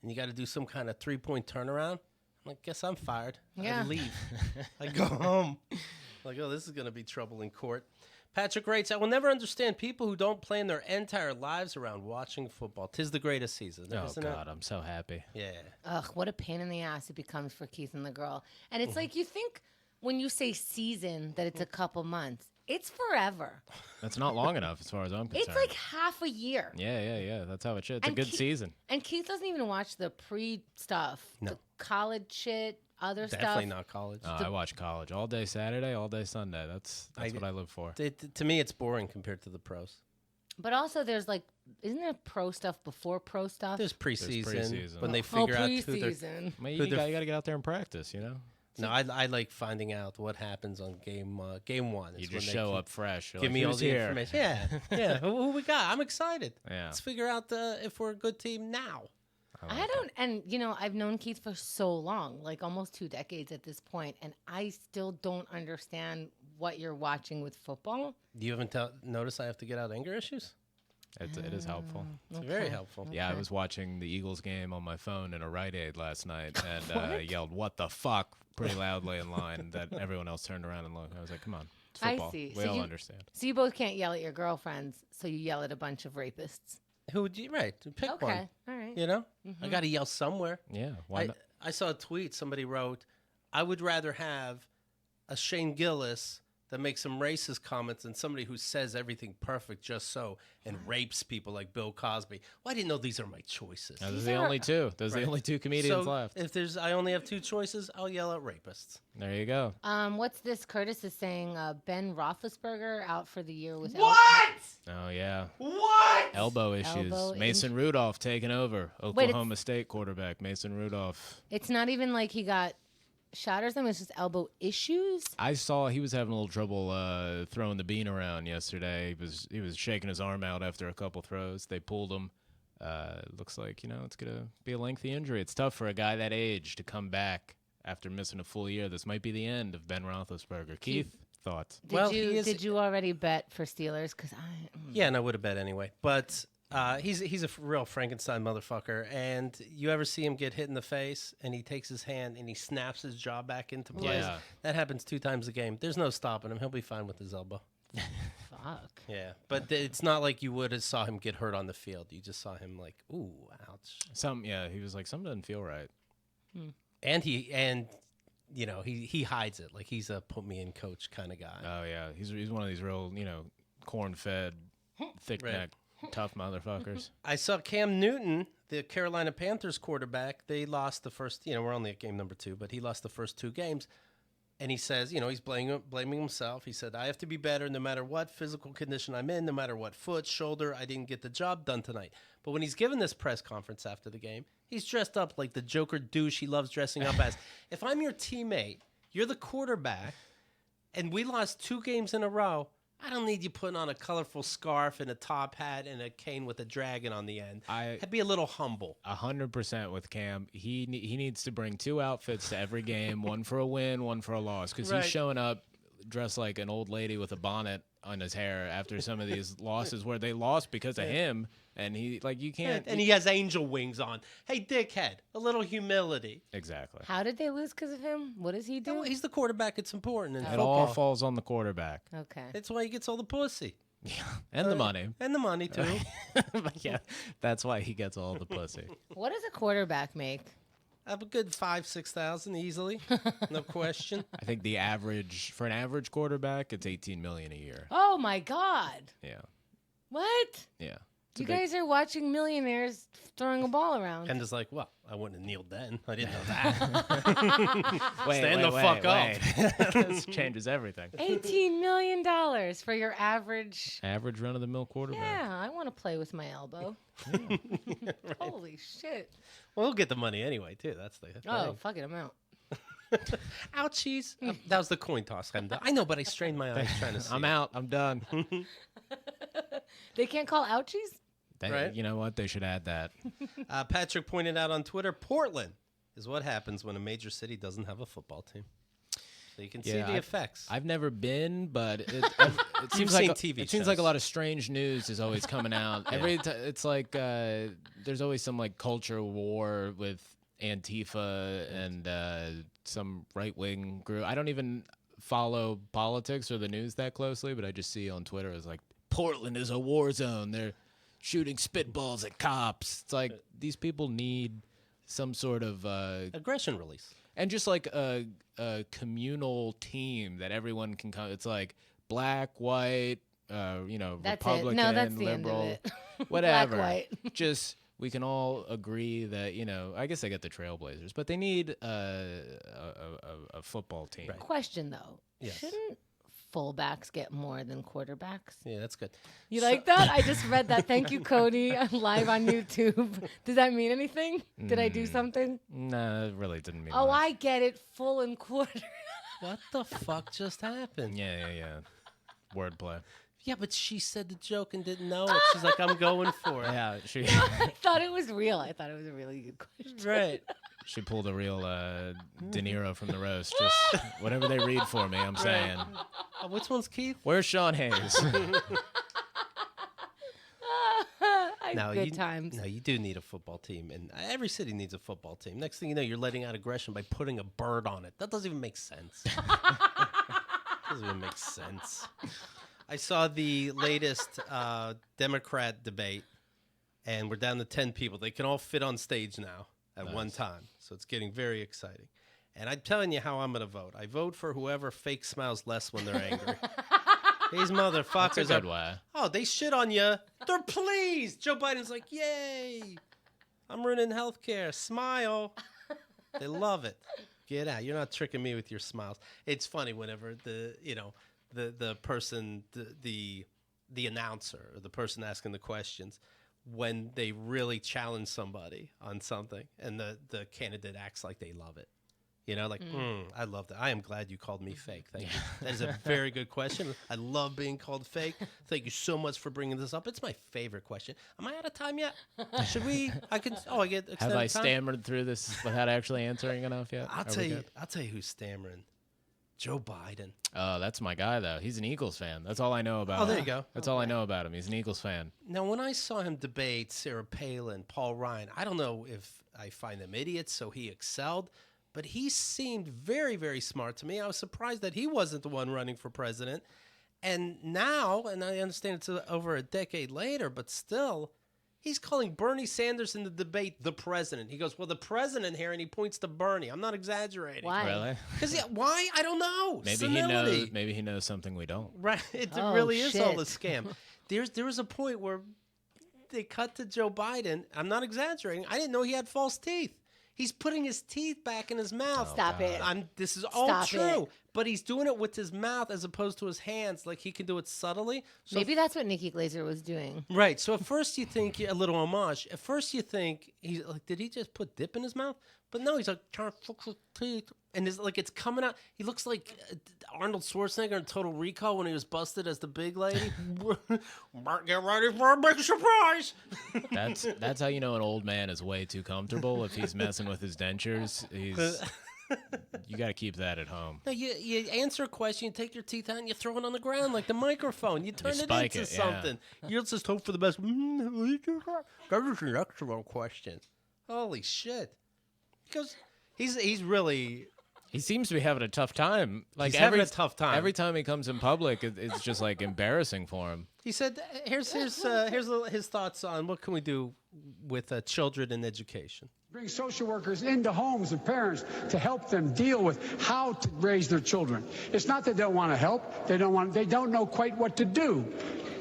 and you got to do some kind of 3-point turnaround, I'm like, guess I'm fired. Yeah. I leave. I go home. Like, oh, this is going to be trouble in court. Patrick writes, I will never understand people who don't plan their entire lives around watching football. 'Tis the greatest season. Oh, isn't God, it? I'm so happy. Yeah. Ugh, what a pain in the ass it becomes for Keith and the girl. And it's like you think when you say season that it's a couple months. It's forever. That's not long enough as far as I'm concerned. It's like half a year. Yeah. That's how it should. It's And a good season. And Keith doesn't even watch the pre-stuff, the college shit, other Definitely stuff. not college. I watch college all day Saturday, all day Sunday. That's what I live for. To me, it's boring compared to the pros. But also there's like, isn't there pro stuff before pro stuff? There's preseason, preseason. when they figure out who they're... preseason. I mean, you got to get out there and practice, you know? No, I like finding out what happens on game one. You just show up fresh. You're Give like, me all "Who's the here?" information. Yeah. Who we got? I'm excited. Yeah. Let's figure out if we're a good team now. I don't, and I've known Keith for so long, like almost 2 decades at this point, and I still don't understand what you're watching with football. Do you haven't noticed I have to get out anger issues? It is helpful. It's very helpful. Yeah, I was watching the Eagles game on my phone in a Rite Aid last night and I yelled, "What the fuck?" pretty loudly in line that everyone else turned around and looked. I was like, come on, it's football. I see. We all understand. So you both can't yell at your girlfriends, so you yell at a bunch of rapists. Who would you, right, pick one. Okay, all right. You know? I got to yell somewhere. Yeah, why not? I saw a tweet. Somebody wrote, I would rather have a Shane Gillis that makes some racist comments than somebody who says everything perfect just so and rapes people like Bill Cosby. Well, I didn't know these are my choices. No, those are the only two. Those are the only two comedians So left. if I only have 2 choices, I'll yell at rapists. There you go. What's this? Curtis is saying Ben Roethlisberger out for the year with What? Oh, yeah. What? Elbow issues. Elbow Mason Rudolph taking over. Oklahoma State quarterback Mason Rudolph. It's not even like he got shot or something. It's just elbow issues. I saw he was having a little trouble throwing the bean around yesterday. He was shaking his arm out after a couple throws. They pulled him. Looks like, it's going to be a lengthy injury. It's tough for a guy that age to come back after missing a full year. This might be the end of Ben Roethlisberger. Keith, thoughts? Did you already bet for Steelers? Yeah, and I would have bet anyway. But he's a real Frankenstein motherfucker. And you ever see him get hit in the face and he takes his hand and he snaps his jaw back into place? Yeah. That happens 2 times a game. There's no stopping him. He'll be fine with his elbow. Fuck. Yeah, but it's not like you would have saw him get hurt on the field. You just saw him like, ooh, ouch. He was like, something doesn't feel right. And he hides it. Like he's a put me in coach kind of guy. Oh, yeah. He's one of these real, corn-fed, thick-necked, tough motherfuckers. I saw Cam Newton, the Carolina Panthers quarterback. They lost the first, we're only at game number 2, but he lost the first 2 games. And he says, he's blaming himself. He said, I have to be better no matter what physical condition I'm in, no matter what foot, shoulder, I didn't get the job done tonight. But when he's given this press conference after the game, he's dressed up like the Joker douche he loves dressing up as. If I'm your teammate, you're the quarterback, and we lost 2 games in a row, I don't need you putting on a colorful scarf and a top hat and a cane with a dragon on the end. I'd be a little humble. 100% with Cam. He needs to bring 2 outfits to every game, one for a win, one for a loss, because he's showing up dressed like an old lady with a bonnet on his hair after some of these losses where they lost because of him, and he you can't. And he has angel wings on. Hey, dickhead, a little humility. Exactly. How did they lose because of him? What does he do? He's the quarterback. It's important in It football. all falls on the quarterback. Okay. That's why he gets all the pussy. Yeah, and the money. And the money, too. Yeah, that's why he gets all the pussy. What does a quarterback make? I have a good 5,000-6,000 easily, no question. I think for an average quarterback, it's $18 million a year. Oh my God! Yeah. What? Yeah. You guys are watching millionaires throwing a ball around. And it's like, well, I wouldn't have kneeled then. I didn't know that. Stand the fuck up. This changes everything. $18 million for your average Run-of-the-mill quarterback. Yeah, I want to play with my elbow. Right. Holy shit. Well, we'll get the money anyway, too. That's the thing. Oh, fuck it, I'm out. Ouchies. That was the coin toss. I know, but I strained my eyes trying to see. I'm out. I'm done. They can't call ouchies? Right. You know what? They should add that. Patrick pointed out on Twitter, Portland is what happens when a major city doesn't have a football team. So you can see the effects. I've never been, but it seems seen like TV it seems like a lot of strange news is always coming out. It's like there's always some culture war with Antifa and some right-wing group. I don't even follow politics or the news that closely, but I just see on Twitter it's like Portland is a war zone. They're shooting spitballs at cops. It's like these people need some sort of aggression release. And just like a communal team that everyone can come. It's like black, white, That's Republican, it. No, that's the liberal, end of it. whatever. Black, white. Just we can all agree that I guess I get the Trailblazers, but they need a football team. Right. Question though, Yes. shouldn't fullbacks get more than quarterbacks? Yeah, that's good. You like that? I just read that. Thank you, Cody. I'm live on YouTube. Does that mean anything? Did I do something? No, it really didn't mean Oh, much. I get it. Full and quarter. What the fuck just happened? Yeah. Wordplay. Yeah, but she said the joke and didn't know it. She's like, I'm going for it. Yeah, she I thought it was real. I thought it was a really good question. Right. she pulled a real De Niro from the roast. Just whatever they read for me, I'm saying. Which one's Keith? Where's Sean Hayes? Good times. No, you do need a football team, and every city needs a football team. Next thing you know, you're letting out aggression by putting a bird on it. That doesn't even make sense. Doesn't even make sense. I saw the latest Democrat debate, and we're down to 10 people. They can all fit on stage now at one time, so it's getting very exciting. And I'm telling you how I'm going to vote. I vote for whoever fake smiles less when they're angry. These motherfuckers That's a good way. Oh, they shit on you. They're pleased. Joe Biden's like, yay. I'm ruining healthcare. Smile. They love it. Get out. You're not tricking me with your smiles. It's funny whenever the person, the announcer or the person asking the questions, when they really challenge somebody on something and the candidate acts like they love it. I love that. I am glad you called me fake. Thank you. That is a very good question. I love being called fake. Thank you so much for bringing this up. It's my favorite question. Am I out of time yet? Should we? I get extended Have I time? stammered through this without actually answering enough yet? I'll tell you who's stammering. Joe Biden. Oh, that's my guy, though. He's an Eagles fan. That's all I know about him. Oh, there you go. That's all I know about him. He's an Eagles fan. Now, when I saw him debate Sarah Palin, Paul Ryan, I don't know if I find them idiots, so he excelled. But he seemed very, very smart to me. I was surprised that he wasn't the one running for president. And now, and I understand it's over a decade later, but still, he's calling Bernie Sanders in the debate the president. He goes, well, the president here, and he points to Bernie. I'm not exaggerating. Why? Really? Because why? I don't know. Maybe he knows something we don't. Right. It Oh, really is all shit. a scam. There was a point where they cut to Joe Biden. I'm not exaggerating. I didn't know he had false teeth. He's putting his teeth back in his mouth. Stop it. This is all Stop true. it. but he's doing it with his mouth as opposed to his hands. Like he can do it subtly. So Maybe that's what Nikki Glaser was doing. right. So at first you think a little homage. At first you think he's like, did he just put dip in his mouth? But no, he's like trying to fix his teeth, and it's like it's coming out. He looks like Arnold Schwarzenegger in Total Recall when he was busted as the big lady. Get ready for a big surprise. That's how you know an old man is way too comfortable. If he's messing with his dentures, you got to keep that at home. No, you answer a question, you take your teeth out, and you throw it on the ground like the microphone. You turn it into something. You just hope for the best. That is an excellent question. Holy shit. Because he's really... He seems to be having a tough time. Like he's having a tough time. Every time he comes in public, it's just like embarrassing for him. He said, here's his thoughts on what can we do with children in education. Bring social workers into homes of parents to help them deal with how to raise their children. It's not that they don't want to help. They don't know quite what to do.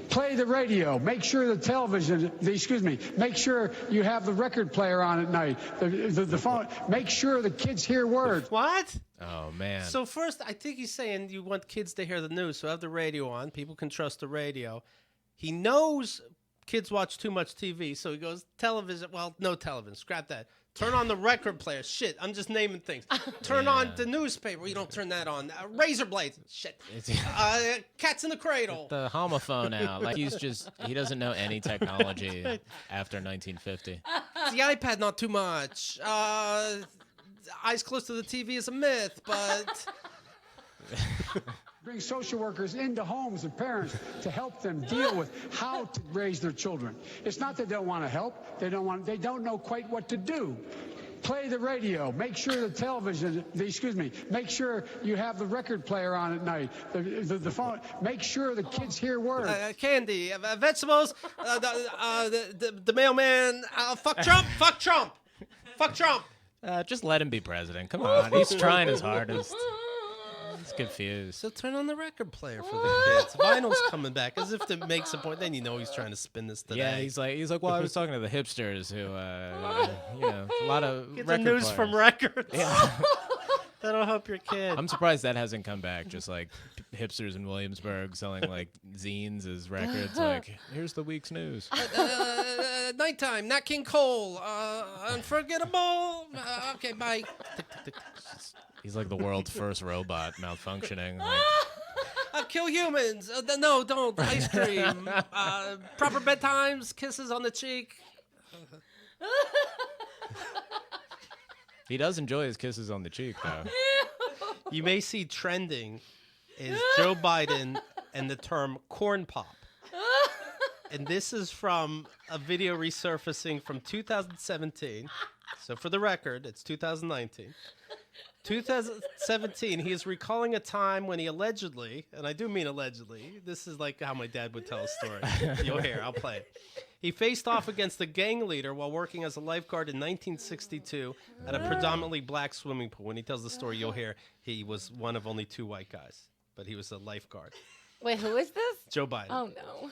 Play the radio. Make sure the television, make sure you have the record player on at night. The phone. Make sure the kids hear words. What? Oh, man. So first, I think he's saying you want kids to hear the news, so have the radio on. People can trust the radio. He knows kids watch too much TV, so he goes, television. Well, no television. Scrap that. Turn on the record player. Shit, I'm just naming things. Turn on the newspaper. You don't turn that on. Razor blades. Shit. Cats in the cradle. The homophone out. Like he doesn't know any technology after 1950. The iPad, not too much. Eyes close to the TV is a myth, but... Bring social workers into homes of parents to help them deal with how to raise their children. It's not that they don't want to help. They don't know quite what to do. Play the radio. Make sure the television, make sure you have the record player on at night. The phone. Make sure the kids hear words. Candy, vegetables, the mailman, fuck Trump, fuck Trump, fuck Trump. Just let him be president. Come on. He's trying his hardest. He's confused. So turn on the record player for the kids. Vinyl's coming back, as if to make some point. Then you know he's trying to spin this today. Yeah, he's like, well, I was talking to the hipsters who, a lot of get record the news players. from records. Yeah. That'll help your kid. I'm surprised that hasn't come back. Just like hipsters in Williamsburg selling like zines as records. Like, here's the week's news. Nighttime, Nat King Cole, unforgettable. Okay, bye. He's like the world's first robot malfunctioning. Like, Kill humans. No, don't. Ice cream. Proper bedtimes. Kisses on the cheek. he does enjoy his kisses on the cheek, though. You may see trending is Joe Biden and the term corn pop. And this is from a video resurfacing from 2017. So for the record, it's 2019. 2017, he is recalling a time when he allegedly, and I do mean allegedly, this is like how my dad would tell a story. You'll hear, I'll play it. He faced off against a gang leader while working as a lifeguard in 1962 at a predominantly black swimming pool. When he tells the story, you'll hear he was one of only 2 white guys, but he was a lifeguard. Wait, who is this? Joe Biden. Oh, no.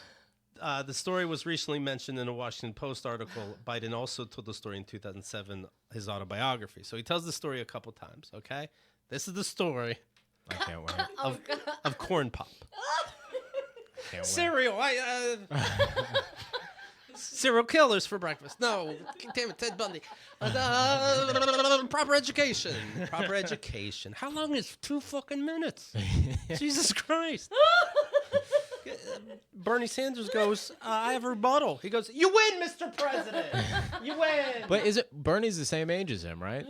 The story was recently mentioned in a Washington Post article. Biden also told the story in 2007, his autobiography. So he tells the story a couple times, okay? This is the story I can't wait. of corn pop. Can't wait. Cereal. Serial killers for breakfast. No. Damn it, Ted Bundy. Proper education. Proper education. How long is 2 fucking minutes? Jesus Christ. Bernie Sanders goes, I have a rebuttal. He goes, you win, Mr. President. You win. But Bernie's the same age as him, right?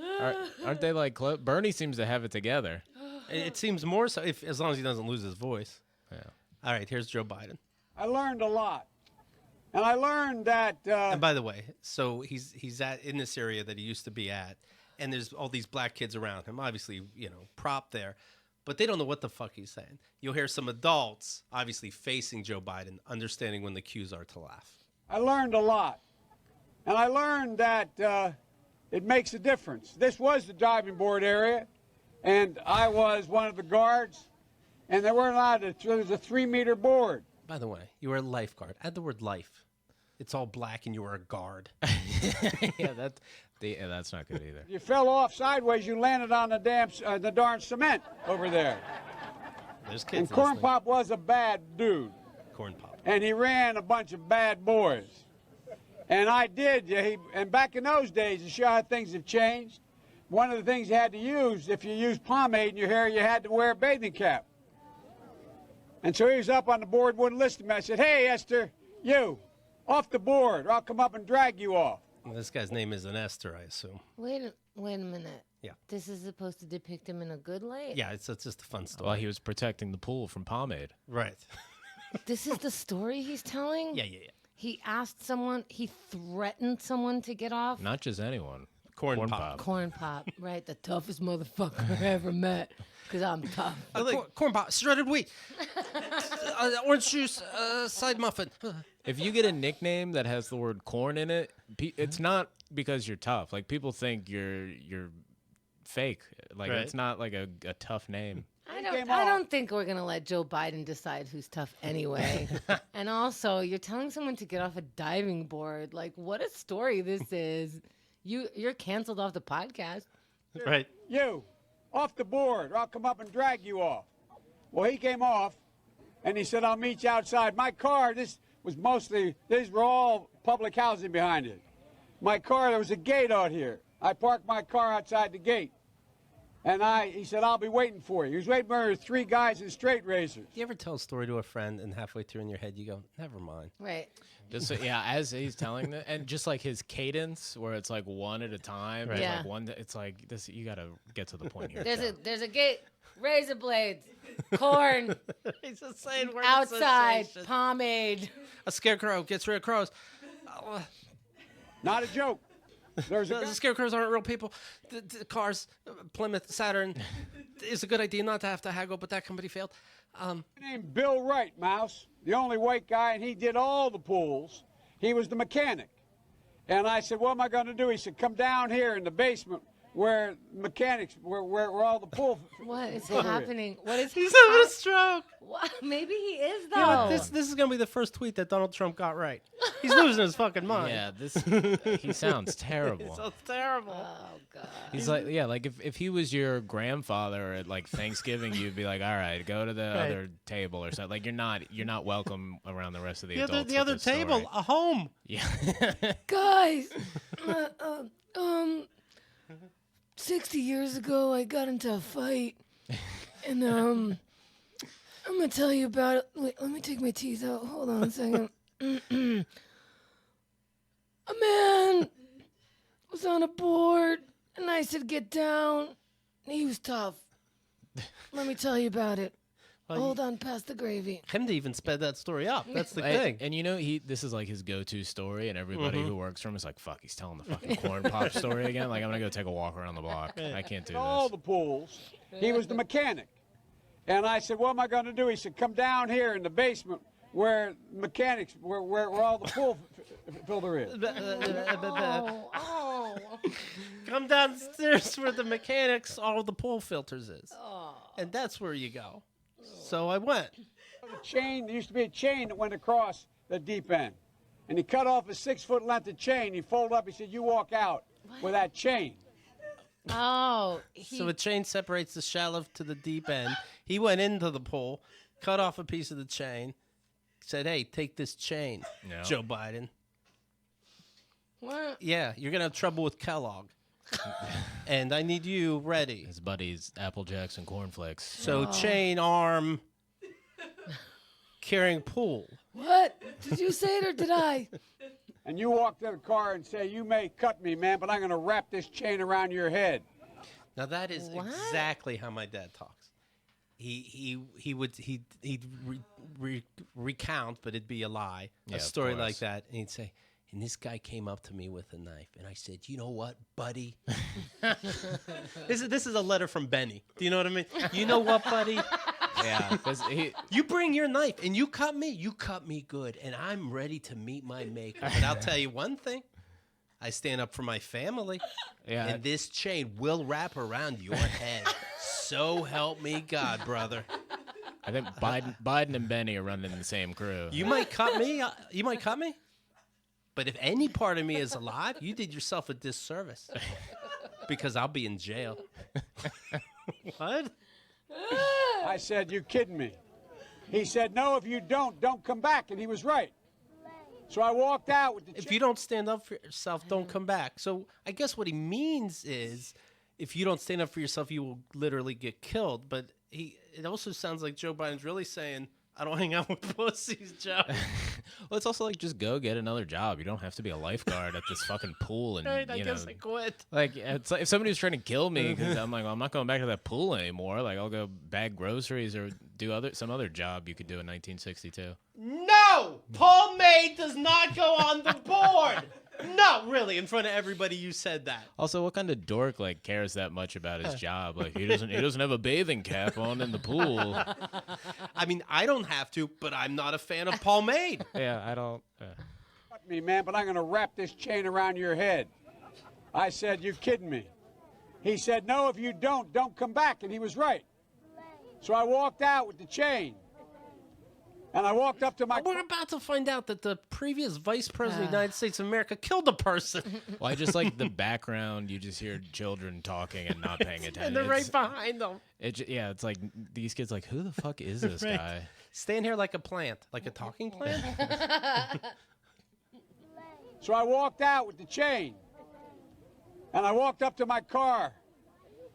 Aren't they like close? Bernie seems to have it together. It seems more so, as long as he doesn't lose his voice. Yeah. All right, here's Joe Biden. I learned a lot. And I learned that... And by the way, so he's in this area that he used to be at, and there's all these black kids around him, obviously, prop there. But they don't know what the fuck he's saying. You'll hear some adults, obviously facing Joe Biden, understanding when the cues are to laugh. I learned a lot. And I learned that it makes a difference. This was the diving board area, and I was one of the guards, and there was a 3-meter board. By the way, you were a lifeguard. Add the word life. It's all black and you were a guard. Yeah, Yeah, that's not good either. You fell off sideways, you landed on the darn cement over there. There's And kids Corn listening. Pop was a bad dude. Corn Pop. And he ran a bunch of bad boys. And I did. And back in those days, to show how things have changed, one of the things you had to use, if you used pomade in your hair, you had to wear a bathing cap. And so he was up on the board, wouldn't listen to me. I said, hey, Esther, you, off the board, or I'll come up and drag you off. This guy's name isn't Esther, I assume. Wait a minute. Yeah. This is supposed to depict him in a good light? Yeah, it's just a fun story. Well, he was protecting the pool from pomade. Right. This is the story he's telling? Yeah. He asked someone, he threatened someone to get off? Not just anyone. Corn Pop. Corn Pop, right? The toughest motherfucker I ever met. Because I'm tough. Corn Pop, shredded wheat, orange juice, side muffin. If you get a nickname that has the word corn in it, it's not because you're tough. Like, people think you're fake. Like, Right. it's not like a tough name. I don't think we're going to let Joe Biden decide who's tough anyway. And also, you're telling someone to get off a diving board. Like, what a story this is. You're canceled off the podcast. Right. You, off the board, or I'll come up and drag you off. Well, he came off, and he said, I'll meet you outside. My car, these were all public housing behind it. My car, there was a gate out here. I parked my car outside the gate. And he said, I'll be waiting for you. He was waiting for 3 guys in straight razors. You ever tell a story to a friend and halfway through in your head you go, never mind. Right. Just so, yeah, as he's telling it, and just like his cadence, where it's like one at a time. Right. It's Yeah. like one. It's like this. You got to get to the point here. There's a gate, razor blades, corn, He's just saying word outside, association. pomade. A scarecrow gets rid of crows. Not a joke. There's a The guy. scarecrows aren't real people. The cars, Plymouth, Saturn. It's a good idea not to have to haggle, but that company failed. Named Bill Wright, Mouse, the only white guy, and he did all the pools. He was the mechanic. And I said, what am I going to do? He said, come down here in the basement where mechanics, where all the pool. What is filler happening? What is He's having a stroke. What? Maybe he is, though. You know what? This is going to be the first tweet that Donald Trump got right. He's losing his fucking mind. Yeah, he sounds terrible. So terrible. Oh, God. He's like, yeah, like if he was your grandfather at like Thanksgiving, you'd be like, all right, go to the other table or something. Like you're not welcome around the rest of the adults. The with other this table, story. a home. Yeah. Guys, 60 years ago, I got into a fight. And, I'm going to tell you about it. Wait, let me take my teeth out. Hold on a second. A man was on a board, and I said, get down. And he was tough. Let me tell you about it. Hold on, pass the gravy. Him to even sped that story up. That's the And, thing. and you know, this is like his go-to story, and everybody who works for him is like, fuck, he's telling the fucking corn pop story again. Like, I'm gonna go take a walk around the block. I can't do all this. the pools. He was the mechanic. And I said, what am I going to do? He said, come down here in the basement where mechanics, where all the pool filter is. Oh. Come downstairs where the mechanics, all the pool filters is. And that's where you go. So I went. Chain, there used to be a chain that went across the deep end. And he cut off a 6-foot length of chain. He folded up. He said, you walk out with that chain. Oh. So a chain separates the shallow to the deep end. He went into the pool, cut off a piece of the chain, said, hey, take this chain, Yeah. Joe Biden. What? Yeah, you're going to have trouble with Kellogg. And I need you ready. His buddies, Apple Jacks and cornflakes. So chain, arm, carrying pool. What? Did you say it or did I? And you walk to the car and say, you may cut me, man, but I'm going to wrap this chain around your head. Now that is What? exactly how my dad talks. He'd recount, but it'd be a lie, Yeah, a of story like course. that, and he'd say, and this guy came up to me with a knife, and I said, you know what, buddy? This is a letter from Benny. Do you know what I mean? You know what, buddy? Yeah, 'cause You bring your knife and you cut me good, and I'm ready to meet my maker. But I'll tell you one thing. I stand up for my family, yeah, and this chain will wrap around your head. So help me God, brother. I think Biden and Benny are running in the same crew. You might cut me. You might cut me. But if any part of me is alive, you did yourself a disservice. Because I'll be in jail. What? I said, you kidding me? He said, no, if you don't come back. And he was right. So I walked out with the If you don't stand up for yourself, don't come back. So I guess what he means is if you don't stand up for yourself, you will literally get killed. But it also sounds like Joe Biden's really saying, I don't hang out with pussies, Joe. Well, it's also like just go get another job. You don't have to be a lifeguard at this fucking pool. And Right, I you guess know, I quit. like it's like if somebody was trying to kill me because I'm like, well, I'm not going back to that pool anymore. Like I'll go bag groceries or do some other job you could do in 1962. No! Paul May does not go on the board! No, really, in front of everybody you said that. Also, what kind of dork like cares that much about his job? Like he doesn't have a bathing cap on in the pool. I mean, I don't have to, but I'm not a fan of Paul May. Yeah, I don't. Cut me, man, but I'm going to wrap this chain around your head. I said, you kidding me? He said, no, if you don't come back. And he was right. So I walked out with the chain. And I walked up to my... We're about to find out that the previous vice president of the United States of America killed a person. Well, I just like the background. You just hear children talking and not paying attention. And they're right behind them. It's like these kids like, who the fuck is this Right. guy? Stand here like a plant. Like a talking plant? So I walked out with the chain. And I walked up to my car.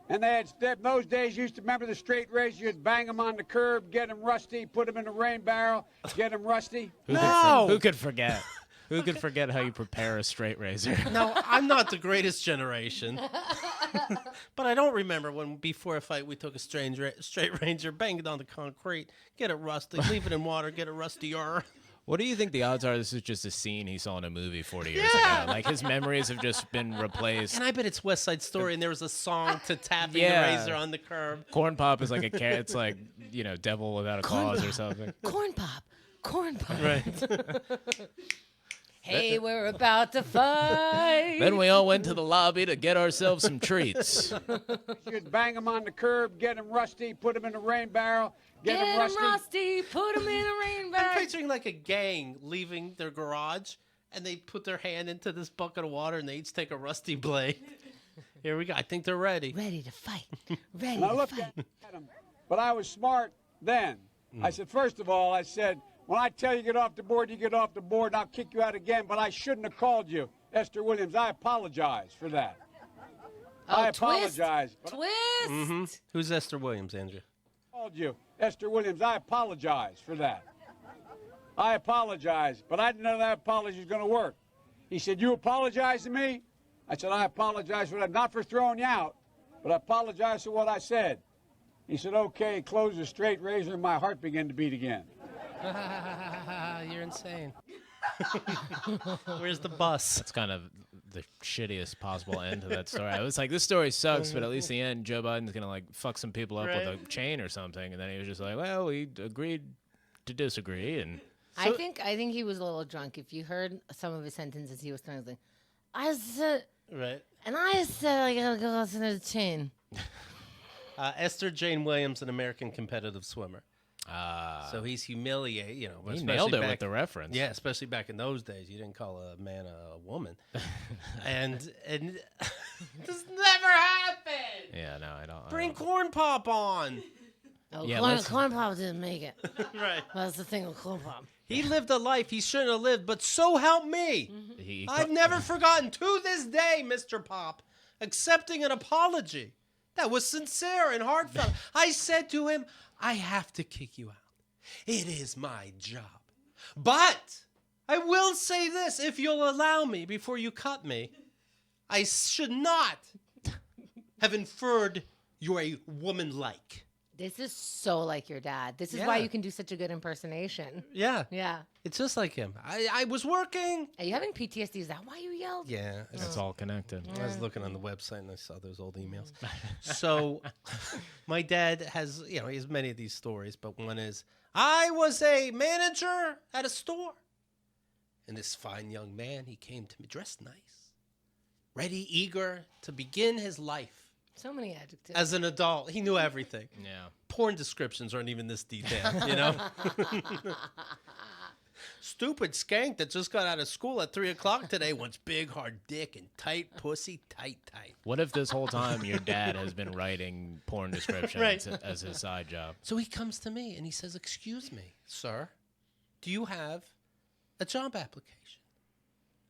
And in those days, you used to remember the straight razor. You'd bang them on the curb, get them rusty, put them in a rain barrel, get them rusty. Who could forget? Who could forget how you prepare a straight razor? No, I'm not the greatest generation. But I don't remember when before a fight we took a straight razor, bang it on the concrete, get it rusty, leave it in water, get it rustier. What do you think the odds are this is just a scene he saw in a movie 40 years ago? Like his memories have just been replaced. And I bet it's West Side Story and there was a song to tapping Yeah. the razor on the curb. Corn Pop is like a cat. It's like, Devil Without a Cause or something. Corn pop. Right. Hey, we're about to fight. Then we all went to the lobby to get ourselves some treats. You'd bang them on the curb, get them rusty, put them in a rain barrel, get them rusty. Put them in a rain I'm bag. picturing like a gang leaving their garage and they put their hand into this bucket of water and they each take a rusty blade. Here we go. I think they're ready. Ready to fight. Ready And I to looked fight. at him, but I was smart then. I said, first of all, I said, when I tell you get off the board, you get off the board, and I'll kick you out again, but I shouldn't have called you, Esther Williams. I apologize for that. I apologize. but Twist. Who's Esther Williams, Andrea? I called you, Esther Williams. I apologize for that. I apologize, but I didn't know that apology was going to work. He said, you apologize to me? I said, I apologize for that, not for throwing you out, but I apologize for what I said. He said, okay, close the straight razor, and my heart began to beat again. You're insane. Where's the bus? It's kind of the shittiest possible end to that story. I was like, this story sucks, but at least the end, Joe Biden's going to like fuck some people up with a chain or something. And then he was just like, well, we agreed to disagree. And I think he was a little drunk. If you heard some of his sentences, he was kind of like, I said, Right. and I said I gotta go listen to the chain. Esther Jane Williams, an American competitive swimmer. So he's humiliated, he especially nailed it back- with the reference. Yeah, especially back in those days, you didn't call a man a woman, and this never happened. Yeah, no, I don't. Bring Corn Pop on. Oh, Yeah, corn pop didn't make it. Right. That's the thing with corn pop. He lived a life he shouldn't have lived, but so help me. I've never forgotten to this day, Mr. Pop, accepting an apology that was sincere and heartfelt. I said to him, I have to kick you out. It is my job. But I will say this, if you'll allow me, before you cut me, I should not have inferred you're a woman-like. This is so like your dad. This is Yeah. why you can do such a good impersonation. Yeah. Yeah. It's just like him. I was working. Are you having PTSD? Is that why you yelled? Yeah. It's all connected. I was looking on the website and I saw those old emails. So my dad has, he has many of these stories, but one is, I was a manager at a store. And this fine young man, he came to me dressed nice, ready, eager to begin his life. So many adjectives. As an adult, he knew everything. Yeah. Porn descriptions aren't even this detailed, stupid skank that just got out of school at 3 o'clock today wants big, hard dick and tight pussy, tight. What if this whole time your dad has been writing porn descriptions Right. as his side job? So he comes to me and he says, excuse me, sir, do you have a job application?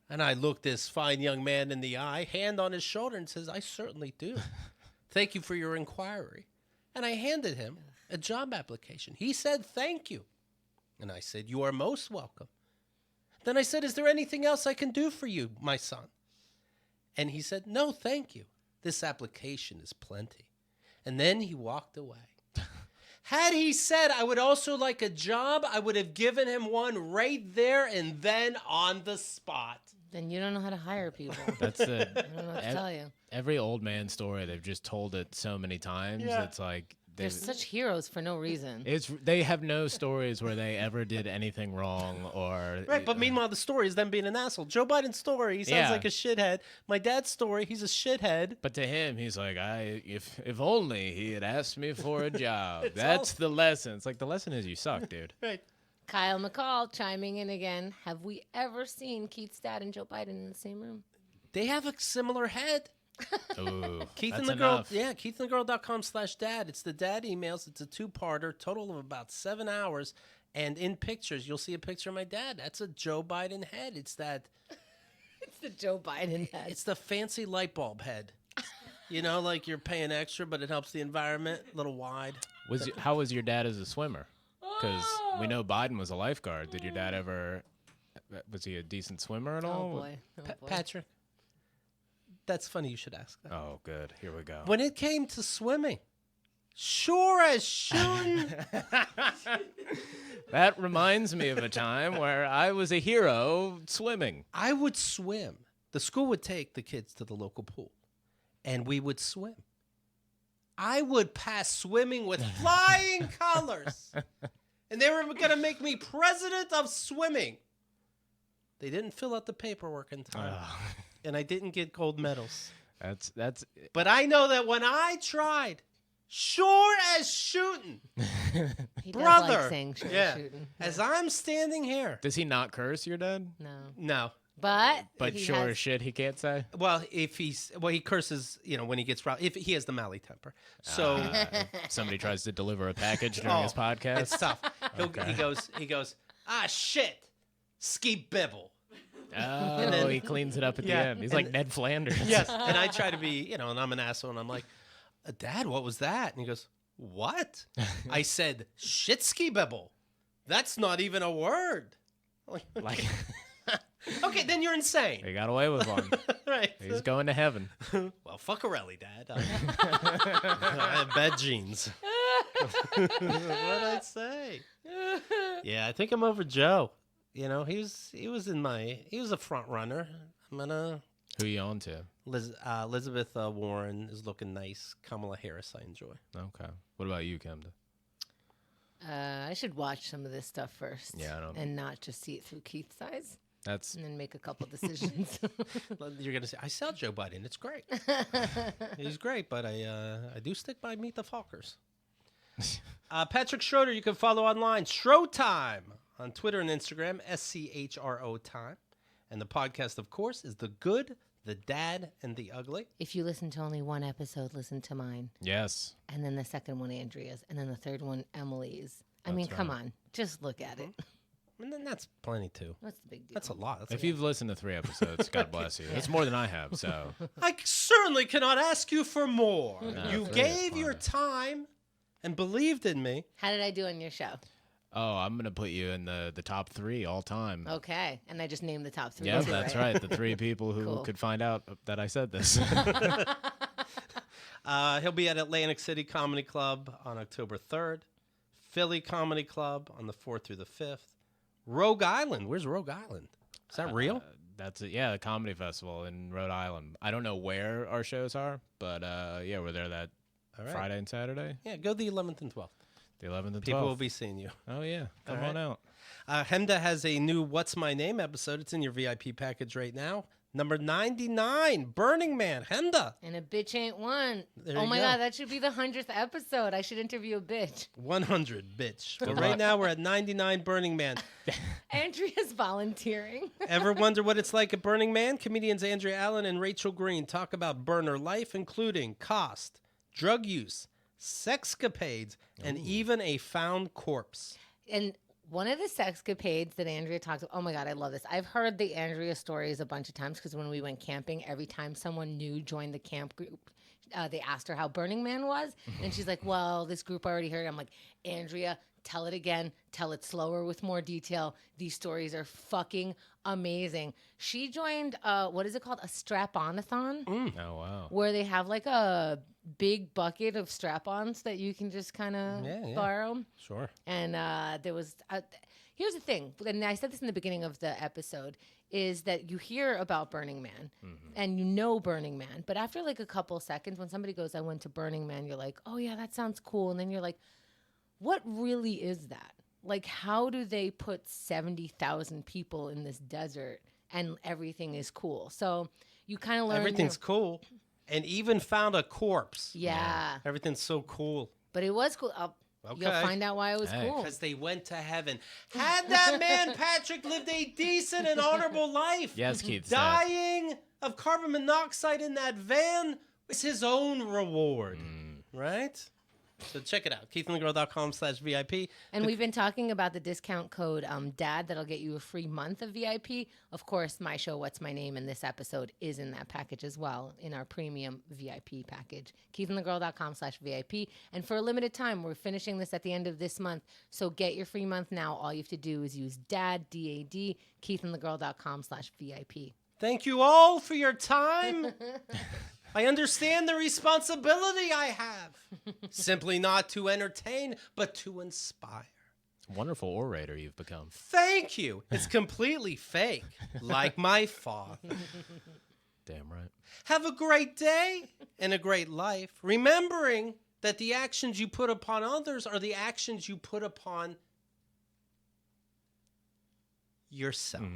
And I look this fine young man in the eye, hand on his shoulder, and says, I certainly do. Thank you for your inquiry. And I handed him a job application. He said, thank you. And I said, you are most welcome. Then I said, is there anything else I can do for you, my son? And he said, no, thank you. This application is plenty. And then he walked away. Had he said, I would also like a job, I would have given him one right there and then on the spot. Then you don't know how to hire people. That's the I don't know what to tell you. every old man story. They've just told it so many times. Yeah. It's like They're such heroes for no reason. they have no stories where they ever did anything wrong or Right, but meanwhile, the story is them being an asshole. Joe Biden's story, he sounds Yeah. like a shithead. My dad's story, he's a shithead. But to him, he's like, if only he had asked me for a job. That's the lesson. It's like the lesson is you suck, dude. Right. Kyle McCall chiming in again. Have we ever seen Keith's dad and Joe Biden in the same room? They have a similar head. Ooh, Keith that's and the girl, enough. yeah, keithandthegirl.com/dad. It's the dad emails. It's a 2-parter, total of about 7 hours. And in pictures, you'll see a picture of my dad. That's a Joe Biden head. It's that, It's the Joe Biden head. it's the fancy light bulb head. You know, like you're paying extra, but it helps the environment, a little wide. How was your dad as a swimmer? Because we know Biden was a lifeguard. Did your dad ever? Was he a decent swimmer at all? Oh boy. Oh, boy. Patrick, that's funny you should ask that. Oh, good. Here we go. When it came to swimming, sure as shooting. That reminds me of a time where I was a hero swimming. I would swim. The school would take the kids to the local pool, and we would swim. I would pass swimming with flying colors, and they were going to make me president of swimming. They didn't fill out the paperwork in time, and I didn't get gold medals. That's But I know that when I tried, sure as shooting, He brother, does like saying sure shooting. as I'm standing here, Does he not curse, your dad? No. no. But But he sure has- as shit he can't say. Well, he curses, when he gets riled. If he has the Mally temper, so If somebody tries to deliver a package during his podcast. it's tough. He goes, shit, ski bibble. Oh, then- he cleans it up at the Yeah, end. He's and- like Ned Flanders. Yes, and I try to be, and I'm an asshole, and I'm like, Dad, what was that? And he goes, what? I said, shit ski bibble. That's not even a word. I'm Like, okay, then you're insane. he got away with one. Right. He's going to heaven. Well, fuckarelli, Dad. I have bad genes. What'd I say? Yeah, I think I'm over Joe. He was a front runner. I'm gonna Who you on to? Elizabeth Warren is looking nice. Kamala Harris, I enjoy. Okay. What about you, Camden? I should watch some of this stuff first. Yeah, I don't- And not just see it through Keith's eyes That's and then make a couple decisions. You're gonna say I saw Joe Biden. It's great. He's great, but I do stick by Meet the Fockers. Patrick Schroeder, you can follow online. Showtime on Twitter and Instagram. SCHRO time, and the podcast, of course, is The Good, The Dad, and The Ugly. If you listen to only one episode, listen to mine. yes. And then the second one, Andrea's. And then the third one, Emily's. I mean, come on. Just look at it. And then that's plenty too. What's the big deal? That's a lot. That's If a lot. you've listened to 3 episodes, God bless you. That's more than I have. So I certainly cannot ask you for more. No, You 3 is gave your plenty. time and believed in me. How did I do on your show? Oh, I'm gonna put you in the top 3 all time. Okay. And I just named the top 3. Yeah, too, that's right. The 3 people who Cool. could find out that I said this. He'll be at Atlantic City Comedy Club on October 3rd, Philly Comedy Club on the 4th through the 5th, Rogue Island. Where's Rogue Island? Is that real? That's it. Yeah, the comedy festival in Rhode Island. I don't know where our shows are, but yeah, we're there that All right. Friday and Saturday, Yeah, go the 11th and 12th. the 11th and 12th. People will be seeing you. Oh yeah, come All on right. out. Hemda has a new What's My Name episode. It's in your VIP package right now. Number 99, Burning Man, Henda. And a bitch ain't one. There Oh you my go. God, that should be the 100th episode. I should interview a bitch. 100, bitch. But Good right luck. now we're at 99, Burning Man. Andrea's volunteering. Ever wonder what it's like at Burning Man? Comedians Andrea Allen and Rachel Green talk about burner life, including cost, drug use, sexcapades, and even a found corpse. And one of the sexcapades that Andrea talks about, oh my God, I love this. I've heard the Andrea stories a bunch of times because when we went camping, every time someone new joined the camp group, they asked her how Burning Man was. And she's like, well, this group already heard it. I'm like, Andrea, tell it again. Tell it slower with more detail. These stories are fucking amazing. She joined, what is it called? A strap-on-a-thon? Oh, wow. Where they have like a big bucket of strap-ons that you can just kind of borrow. Sure. And there was, here's the thing, and I said this in the beginning of the episode, is that you hear about Burning Man and you know Burning Man, but after like a couple seconds, when somebody goes, I went to Burning Man, you're like, oh yeah, that sounds cool. And then you're like, what really is that? Like, how do they put 70,000 people in this desert and everything is cool? So you kind of learn. Everything's cool. And even found a corpse. Yeah. Everything's so cool. But it was cool. You'll Okay. find out why it was Hey. cool. Because they went to heaven. Had that man, Patrick, lived a decent and honorable life. Yes, Keith. Dying of carbon monoxide in that van was his own reward. Right? So check it out. KeithAndTheGirl.com/VIP. And we've been talking about the discount code DAD that'll get you a free month of VIP. Of course, my show, What's My Name, and this episode is in that package as well, in our premium VIP package. KeithAndTheGirl.com/VIP. And for a limited time, we're finishing this at the end of this month. So get your free month now. All you have to do is use DAD, D-A-D, KeithAndTheGirl.com/VIP. Thank you all for your time. I understand the responsibility I have. Simply not to entertain, but to inspire. Wonderful orator you've become. Thank you. It's completely fake, like my father. Damn right. Have a great day and a great life, remembering that the actions you put upon others are the actions you put upon yourself.